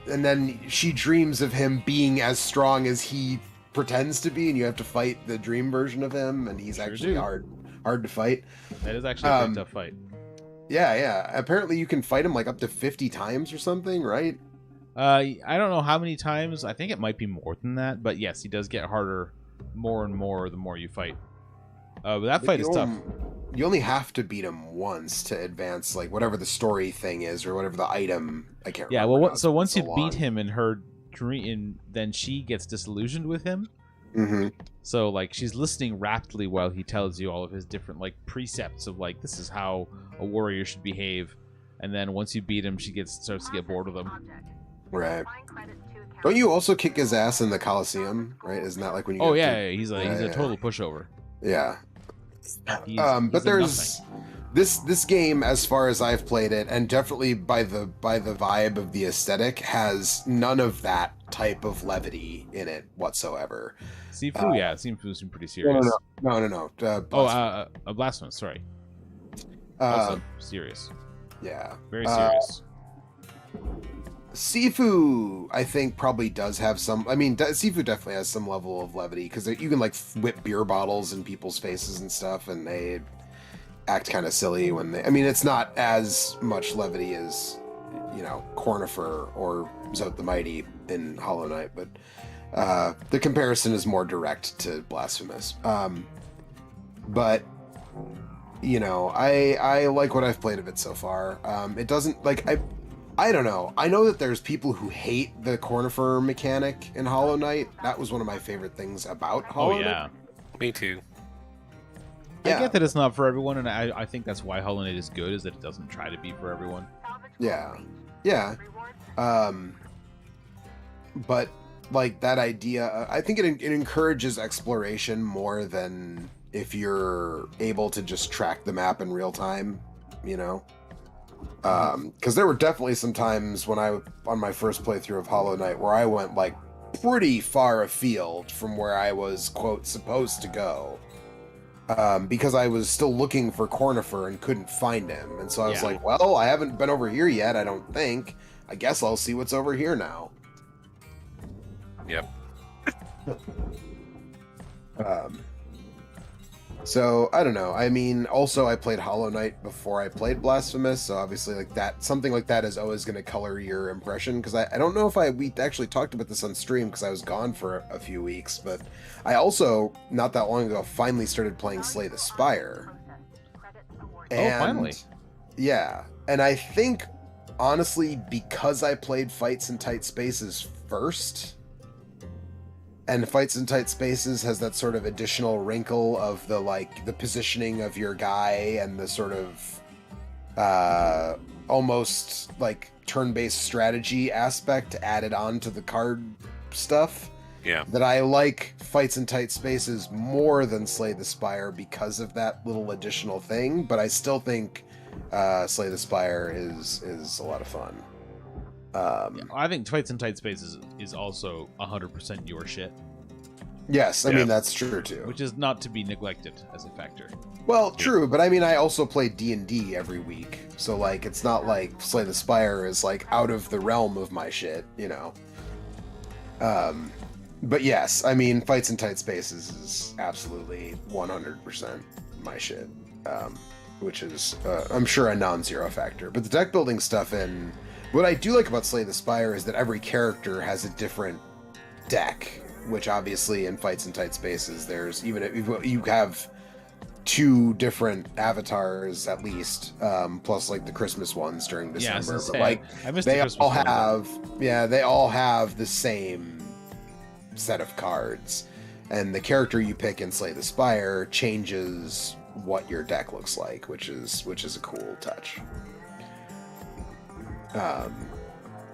And then she dreams of him being as strong as he pretends to be, and you have to fight the dream version of him, and he's actually hard to fight. That is actually a pretty tough fight. Yeah. Apparently you can fight him like up to 50 times or something, right? I don't know how many times. I think it might be more than that, but yes, he does get harder more and more the more you fight. But that fight is tough. You only have to beat him once to advance, like whatever the story thing is, or whatever the item. I can't remember. Yeah, well, so once you beat him in her dream, then she gets disillusioned with him. Mm-hmm. So like she's listening raptly while he tells you all of his different like precepts of like this is how a warrior should behave, and then once you beat him, she starts to get bored with him. Right. Don't you also kick his ass in the Coliseum? Right? Isn't that like when you? Oh yeah, he's a total pushover. Yeah. But there's this game, as far as I've played it, and definitely by the vibe of the aesthetic, has none of that type of levity in it whatsoever. Sifu, seems pretty serious. No. Blasphemous. Sorry. Also serious. Yeah. Very serious. Sifu, I think, probably does have some. I mean, Sifu definitely has some level of levity because you can like whip beer bottles in people's faces and stuff, and they act kind of silly when they. I mean, it's not as much levity as Cornifer or Zote the Mighty in Hollow Knight, but the comparison is more direct to Blasphemous. But I like what I've played of it so far. It doesn't like I don't know. I know that there's people who hate the Cornifer mechanic in Hollow Knight. That was one of my favorite things about Hollow Knight. Me too. I get that it's not for everyone, and I think that's why Hollow Knight is good, is that it doesn't try to be for everyone. Yeah. But like that idea, I think it encourages exploration more than if you're able to just track the map in real time, because there were definitely some times when on my first playthrough of Hollow Knight where I went like pretty far afield from where I was quote supposed to go, because I was still looking for Cornifer and couldn't find him, and so I was like, well, I haven't been over here yet, I don't think. I guess I'll see what's over here now. Yep. So I don't know. I mean, also I played Hollow Knight before I played Blasphemous, so obviously like that, something like that is always going to color your impression. Because I don't know if we actually talked about this on stream because I was gone for a few weeks, but I also not that long ago finally started playing Slay the Spire. And, finally. Yeah, and I think honestly because I played Fights in Tight Spaces first, And Fights in Tight Spaces has that sort of additional wrinkle of the positioning of your guy and the sort of almost like turn-based strategy aspect added on to the card stuff. Yeah. That I like Fights in Tight Spaces more than Slay the Spire because of that little additional thing, but I still think Slay the Spire is a lot of fun. I think Fights in Tight Spaces is also 100% your shit. Yes, I mean, that's true too. Which is not to be neglected as a factor. Well, true, but I mean, I also play D&D every week, so like, it's not like Slay the Spire is like out of the realm of my shit, you know. But yes, I mean, Fights in Tight Spaces is absolutely 100% my shit, which is, I'm sure, a non-zero factor. But the deck building stuff and what I do like about Slay the Spire is that every character has a different deck, which obviously in Fights in Tight Spaces, there's, even if you have 2 different avatars at least, plus like the Christmas ones during December. But like, they all have, they all have the same set of cards, and the character you pick in Slay the Spire changes what your deck looks like, which is a cool touch. I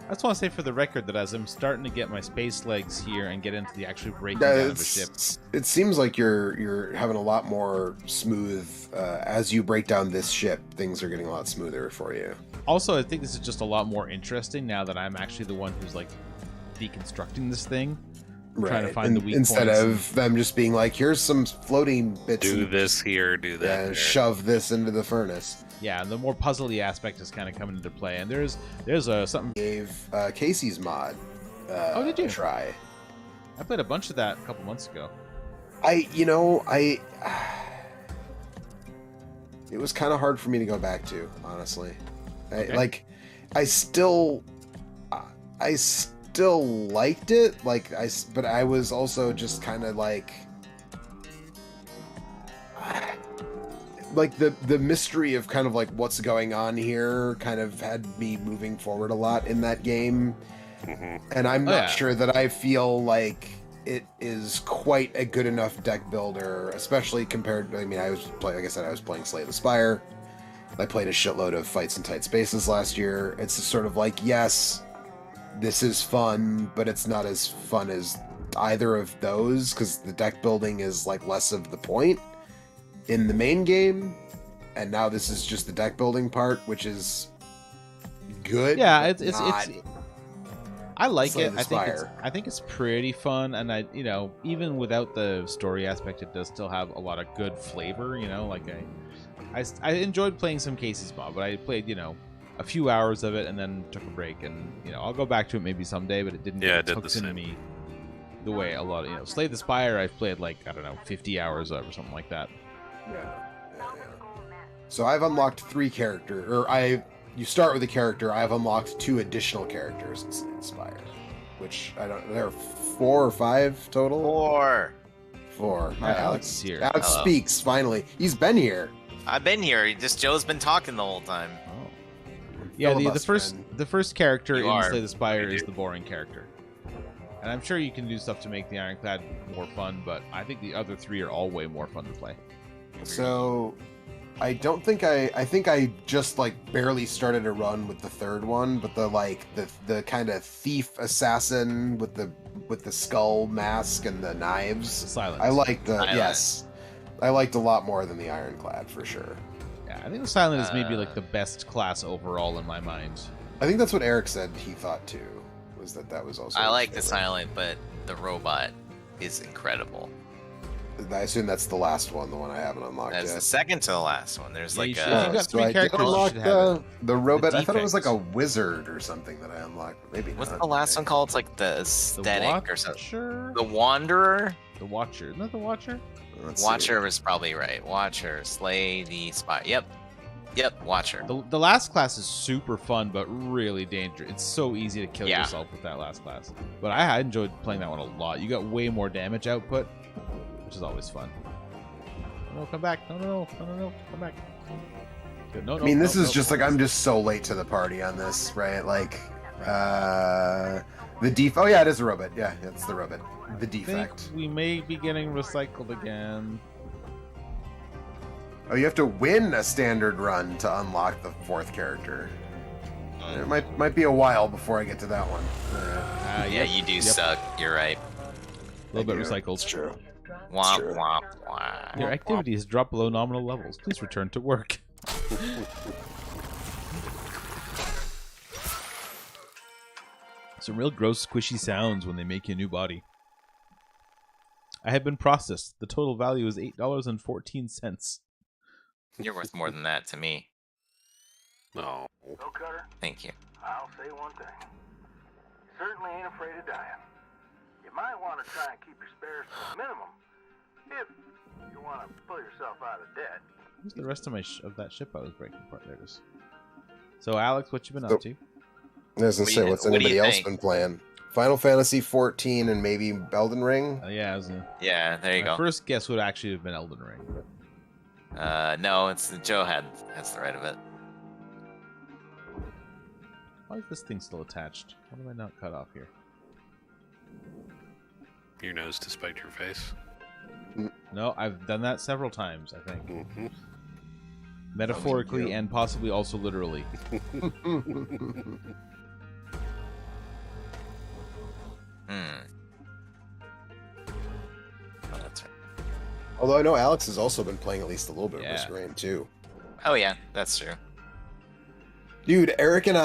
just want to say for the record that as I'm starting to get my space legs here and get into the actual breaking down of the ship, it seems like you're having a lot more smooth as you break down this ship. Things are getting a lot smoother for you. Also, I think this is just a lot more interesting now that I'm actually the one who's like deconstructing this thing. Trying to find the weak instead points of them just being like, here's some floating bits. Do this here, do that. And shove this into the furnace. Yeah, and the more puzzly aspect is kind of coming into play. And there's something. Gave Casey's mod. Oh, did you try? I played a bunch of that a couple months ago. It was kind of hard for me to go back to, honestly. Okay. I still liked it, but I was also just kind of like the mystery of kind of like what's going on here kind of had me moving forward a lot in that game. And I'm not sure that I feel like it is quite a good enough deck builder, especially compared, I mean, I was playing Slay the Spire. I played a shitload of Fights in Tight Spaces last year. It's just sort of like, yes, this is fun, but it's not as fun as either of those because the deck building is like less of the point in the main game, and now this is just the deck building part, which is good. Yeah, it's I like it. I think it's pretty fun, and even without the story aspect, it does still have a lot of good flavor. Like I enjoyed playing some Casey's mod, but I played a few hours of it and then took a break, and I'll go back to it maybe someday, but it didn't get hooked into me the way a lot of Slay the Spire I've played like 50 hours of or something like that. Yeah. So I've unlocked 3 characters, you start with a character. I've unlocked 2 additional characters in Slay the Spire, which there are 4 or 5 total. 4. Hi, Alex is here. Alex speaks finally. He's been here. I've been here. Joe's been talking the whole time. Yeah, the first character in Slay the Spire is the boring character. And I'm sure you can do stuff to make the Ironclad more fun, but I think the other 3 are all way more fun to play. So I think I just like barely started a run with the 3rd one, but the kind of thief assassin with the skull mask and the knives. Silence. I liked I liked a lot more than the Ironclad for sure. Yeah, I think the Silent is maybe like the best class overall in my mind. I think that's what Eric said he thought too, was that was also I like the Silent, but the robot is incredible. I assume that's the last one, the one I haven't unlocked That's yet. the second to the last one. There's you got 3 characters. Unlock the robot. I thought it was like defects. a wizard or something that I unlocked. Maybe What's not. the last one called? It's like the aesthetic or something. Watcher? The Wanderer? The Watcher. Isn't that the Watcher? Let's Watcher see. was probably right. Watcher, Slay the Spire. Yep, Watcher. The last class is super fun, but really dangerous. It's so easy to kill yourself with that last class. But I enjoyed playing that one a lot. You got way more damage output, which is always fun. No, come back. No, come back. Good. No, I mean, this is just like, I'm just so late to the party on this, right? Like, Oh yeah, it is a robot. Yeah, it's the robot. The I defect. think we may be getting recycled again. Oh, you have to win a standard run to unlock the 4th character. It might be a while before I get to that one. Yeah, you do suck. You're right. A little bit recycled. It's true. Womp, true. womp, womp. Your activity has dropped below nominal levels. Please return to work. Some real gross, squishy sounds when they make you a new body. I have been processed. The total value is $8.14. You're worth more than that to me. No. So, Cutter, Thank you. I'll say one thing. You certainly ain't afraid of dying. You might want to try and keep your spares to a minimum if you want to pull yourself out of debt. Where's the rest of my of that ship I was breaking apart? There it is. So, Alex, what you been up to? I was gonna say, what's what do anybody you else think? been playing? Final Fantasy 14 and maybe Elden Ring? Yeah, I was gonna... Yeah, there you my go. first guess would actually have been Elden Ring. But... No, it's Joe has the right of it. Why is this thing still attached? Why am I not cut off here? Your nose to spite your face. No, I've done that several times, I think. Mm-hmm. Metaphorically and possibly also literally. Oh, that's right. Although I know Alex has also been playing at least a little bit of Yeah. Risk of Rain too. Oh yeah, that's true. Dude, Eric and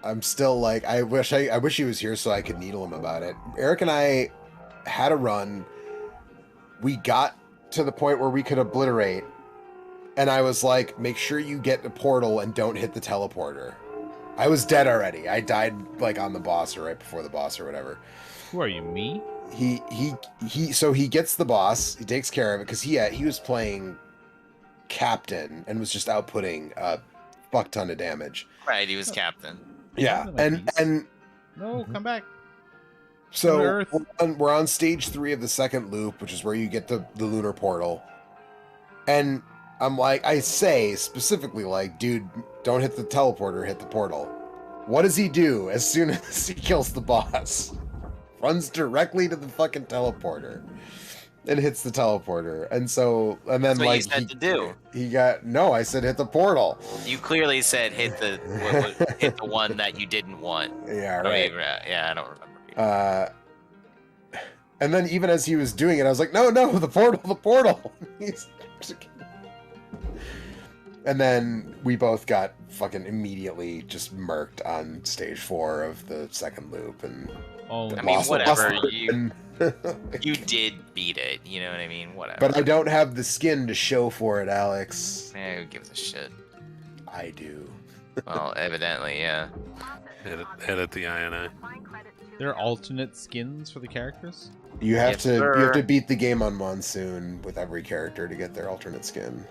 I'm still like, I wish he was here so I could needle him about it. Eric and I had a run. We got to the point where we could obliterate, and I was like, make sure you get the portal and don't hit the teleporter. I was dead already. I died like on the boss or right before the boss or whatever. Who are you, me? So he gets the boss, he takes care of it, because he was playing captain and was just outputting a fuck ton of damage. Right, he was captain. Yeah, and no, come back. So we're on stage 3 of the second loop, which is where you get the lunar portal. And I'm like, I say specifically, like, dude, don't hit the teleporter, hit the portal. What does he do as soon as he kills the boss? Runs directly to the fucking teleporter and hits the teleporter. And so, and then That's what like you said to do. I said hit the portal. You clearly said hit the hit the one that you didn't want. Yeah, right. Yeah, I don't remember. And then even as he was doing it, I was like, no, the portal. And then we both got fucking immediately just murked on stage 4 of the second loop, and I mean, whatever. You did beat it. You know what I mean? Whatever. But I don't have the skin to show for it, Alex. Who gives a shit? I do. Well, evidently, yeah. Edit the INI. There are alternate skins for the characters? You have to beat the game on Monsoon with every character to get their alternate skin.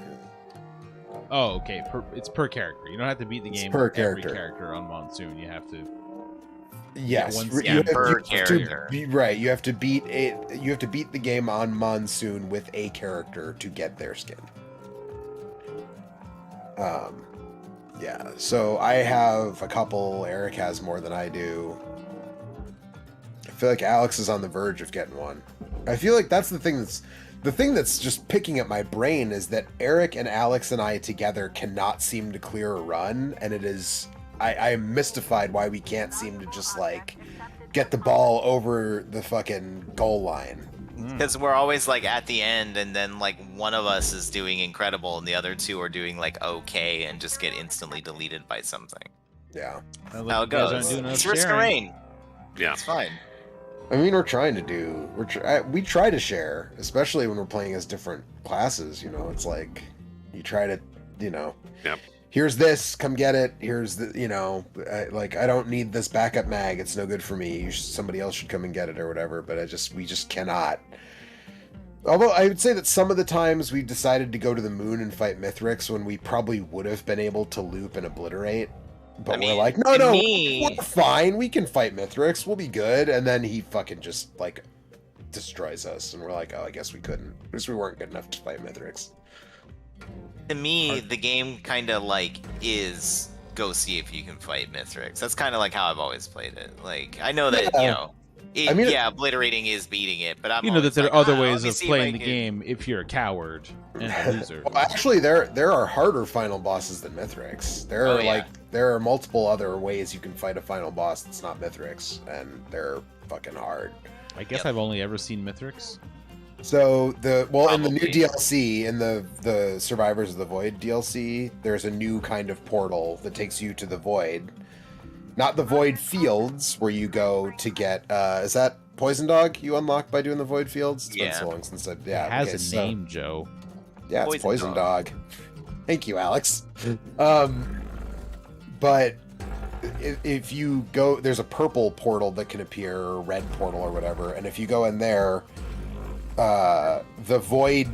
Oh, okay. It's per character. You don't have to beat the game per with every character. character on Monsoon. You have to. Yes, one you skin have per to character. right. You have to beat it. You have to beat the game on Monsoon with a character to get their skin. Yeah. So I have a couple. Eric has more than I do. I feel like Alex is on the verge of getting one. I feel like that's the thing that's just picking at my brain is that Eric and Alex and I together cannot seem to clear a run, and it is I am mystified why we can't seem to just like get the ball over the fucking goal line. Because we're always like at the end, and then like one of us is doing incredible, and the other two are doing like okay, and just get instantly deleted by something. Yeah, how it goes. It's Risk of Rain. Yeah, it's fine. I mean, we're trying to do. We try to share, especially when we're playing as different classes. You know, it's like you try to, you know. Yep. Here's this, come get it. Here's the, you know, I don't need this backup mag. It's no good for me. Somebody else should come and get it or whatever. But we just cannot. Although I would say that some of the times we decided to go to the moon and fight Mithrix when we probably would have been able to loop and obliterate. But we're like, no, we're fine. We can fight Mithrix. We'll be good. And then he fucking just like destroys us. And we're like, oh, I guess we couldn't. Because we weren't good enough to fight Mithrix. To me, the game kind of like is go see if you can fight Mithrix. That's kind of like how I've always played it. Like, I know that, obliterating is beating it, but I'm that there are other ways of playing the can... game if you're a coward and a loser. Well, actually, there are harder final bosses than Mithrix. There are multiple other ways you can fight a final boss that's not Mithrix, and they're fucking hard. I guess I've only ever seen Mithrix. So in the new DLC, in the Survivors of the Void DLC, there's a new kind of portal that takes you to the Void. Not the Void Fields, where you go to get is that Poison Dog you unlock by doing the Void Fields? It's been so long since it has a name, Joe. Yeah, it's Poison Dog. Thank you, Alex. But if you go, there's a purple portal that can appear, or red portal or whatever, and if you go in there, the Void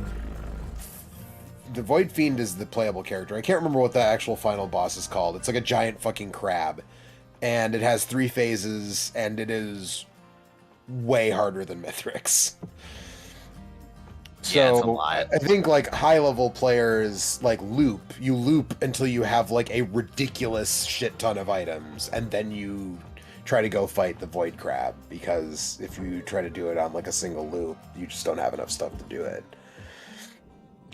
Fiend is the playable character. I can't remember what the actual final boss is called. It's like a giant fucking crab, and it has 3 phases, and it is way harder than Mithrix. Yeah, it's a lot. I think like high level players like you loop until you have like a ridiculous shit ton of items, and then you try to go fight the Void Crab, because if you try to do it on like a single loop, you just don't have enough stuff to do it.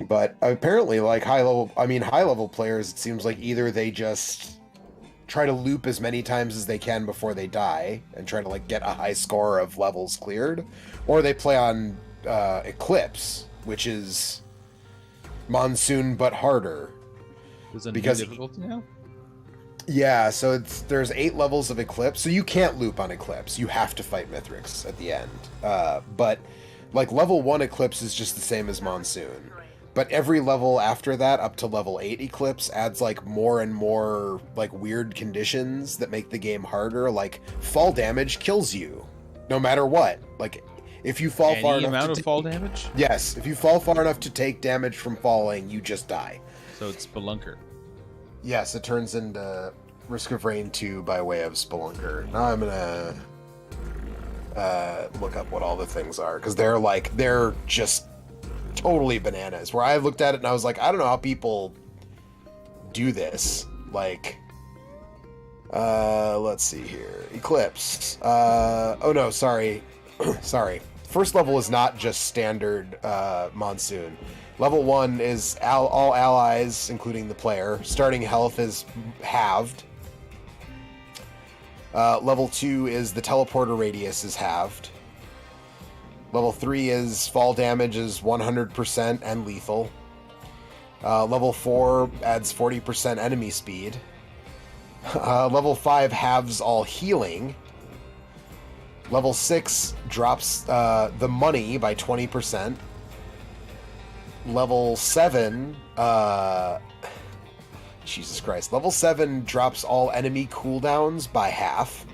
But apparently like high level players, it seems like either they just try to loop as many times as they can before they die and try to like get a high score of levels cleared, or they play on Eclipse, which is Monsoon but harder. Is it because difficulty now? Yeah, so there's 8 levels of Eclipse, so you can't loop on Eclipse. You have to fight Mithrix at the end. But like level 1 Eclipse is just the same as Monsoon. But every level after that, up to level 8 Eclipse, adds like more and more like weird conditions that make the game harder. Like fall damage kills you, no matter what. Like if you fall far enough amount of fall damage? Yes, if you fall far enough to take damage from falling, you just die. So it's Spelunker. Yes, it turns into Risk of Rain 2 by way of Spelunker. Now I'm gonna look up what all the things are, because they're just totally bananas. Where I looked at it and I was like, I don't know how people do this. Like, let's see here. Eclipse. Oh no, sorry. Sorry. First level is not just standard Monsoon. Level 1 is all allies, including the player. Starting health is halved. Level 2 is the teleporter radius is halved. Level 3 is fall damage is 100% and lethal. Level 4 adds 40% enemy speed. Level 5 halves all healing. Level 6 drops the money by 20%. Level 7, Jesus Christ. Level 7 drops all enemy cooldowns by half.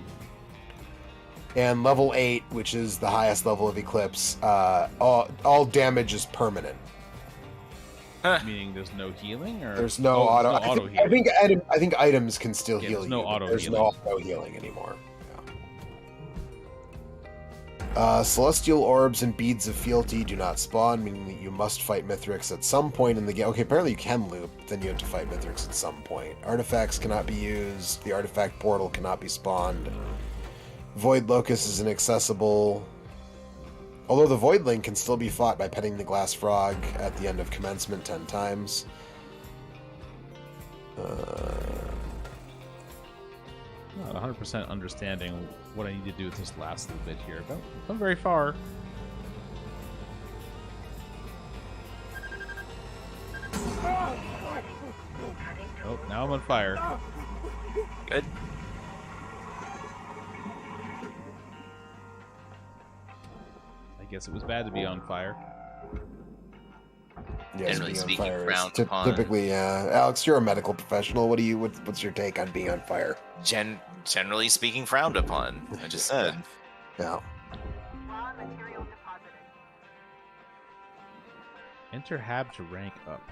And level 8, which is the highest level of Eclipse, all damage is permanent. Meaning there's no healing, or there's no auto healing. I think items can still heal you. There's no auto healing anymore. Celestial orbs and beads of fealty do not spawn, meaning that you must fight Mithrix at some point in the game. Okay, apparently you can loop, then you have to fight Mithrix at some point. Artifacts cannot be used. The artifact portal cannot be spawned. Void Locust is inaccessible. Although the Void Link can still be fought by petting the glass frog at the end of commencement 10 times. Not 100% understanding what I need to do with this last little bit here, but I've come very far. Oh, now I'm on fire. Good. I guess it was bad to be on fire. Yes, generally speaking, frowned upon. Typically, Alex, you're a medical professional. What's your take on being on fire? Generally speaking, frowned upon. I just said. Yeah. Raw material deposited. Enter Hab to rank up.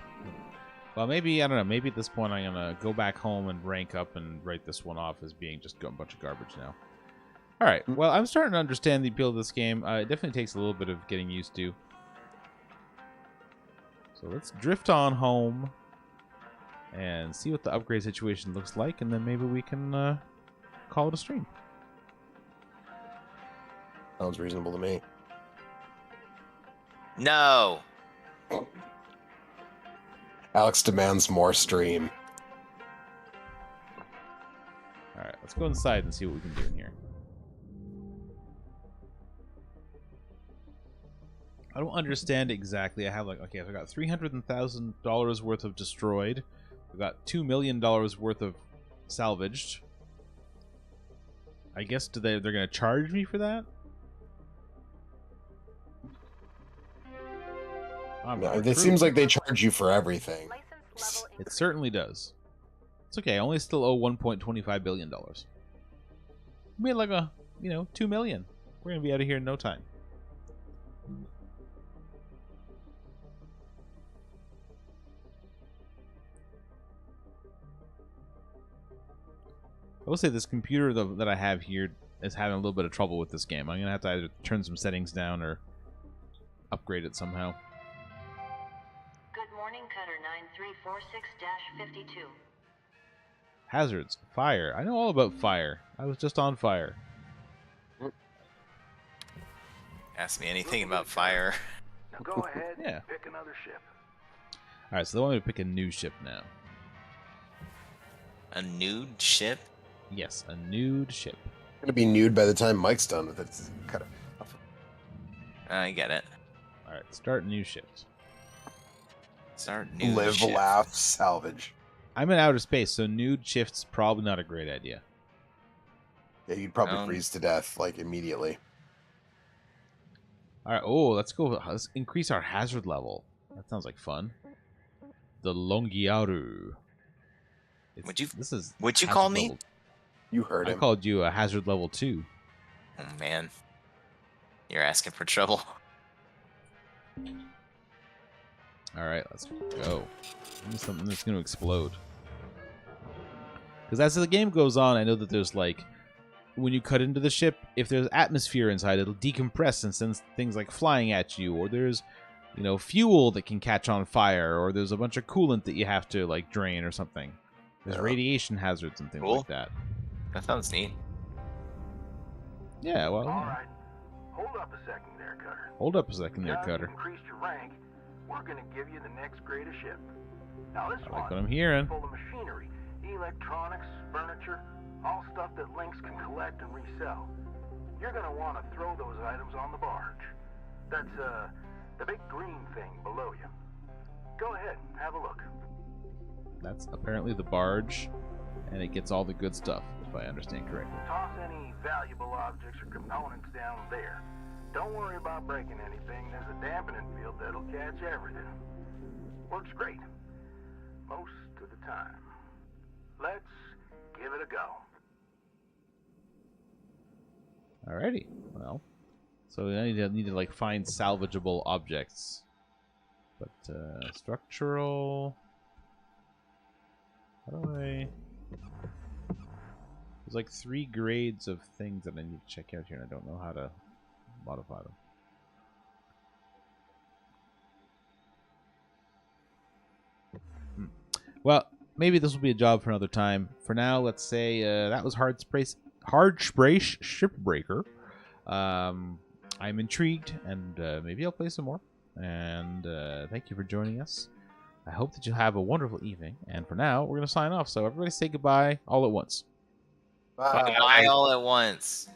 Well, maybe, I don't know, maybe at this point I'm going to go back home and rank up and write this one off as being just a bunch of garbage now. Alright, well, I'm starting to understand the appeal of this game. It definitely takes a little bit of getting used to. So let's drift on home. and see what the upgrade situation looks like, and then maybe we can call it a stream. Sounds reasonable to me. No. Alex demands more stream. Alright, let's go inside and see what we can do in here. I don't understand exactly. I have like, okay, I've got $300,000 worth of destroyed. I've got $2 million worth of salvaged. I guess they're going to charge me for that? No, it seems like they charge you for everything. It certainly does. It's okay. I only still owe $1.25 billion. We had like a, $2 million. We're going to be out of here in no time. I will say this computer that I have here is having a little bit of trouble with this game. I'm going to have to either turn some settings down or upgrade it somehow. Good morning, Cutter 9346-52. Hazards. Fire. I know all about fire. I was just on fire. Ask me anything about fire. Now go ahead Yeah. and pick another ship. Alright, so they want me to pick a new ship now. A nude ship? Yes, a nude ship. Gonna be nude by the time Mike's done with it. It's kind of... I get it. Alright, start new ships. Start nude Live, ship. laugh, salvage. I'm in outer space, so nude shift's probably not a great idea. Yeah, you'd probably freeze to death, like, immediately. Alright, oh, let's go. Let's increase our hazard level. That sounds like fun. The Longiaru. Would you call me? Level. You heard him. I called you a hazard level 2. Oh, man. You're asking for trouble. Alright, let's go. Something that's going to explode. Because as the game goes on, I know that there's like, when you cut into the ship, if there's atmosphere inside, it'll decompress and send things like flying at you, or there's, fuel that can catch on fire, or there's a bunch of coolant that you have to like drain or something. There's radiation hazards and things like that. That sounds neat. Yeah, well. All right. Hold up a second there, Cutter. Hold up a second there, Now Cutter. you've increased your rank. We're going to give you the next greatest ship. Now this I one like what I'm hearing. is full of machinery, electronics, furniture, all stuff that Lynx can collect and resell. You're going to want to throw those items on the barge. That's the big green thing below you. Go ahead, have a look. That's apparently the barge, and it gets all the good stuff, if I understand correctly. Toss any valuable objects or components down there. Don't worry about breaking anything. There's a dampening field that'll catch everything. Works great. Most of the time. Let's give it a go. Alrighty, well. So I need to like find salvageable objects. But, structural... How do I... There's like 3 grades of things that I need to check out here, and I don't know how to modify them. Well, maybe this will be a job for another time. For now, let's say that was Hardspace Shipbreaker. I'm intrigued, and maybe I'll play some more. And thank you for joining us. I hope that you have a wonderful evening. And for now, we're going to sign off. So everybody say goodbye all at once. Bye. Bye all at once.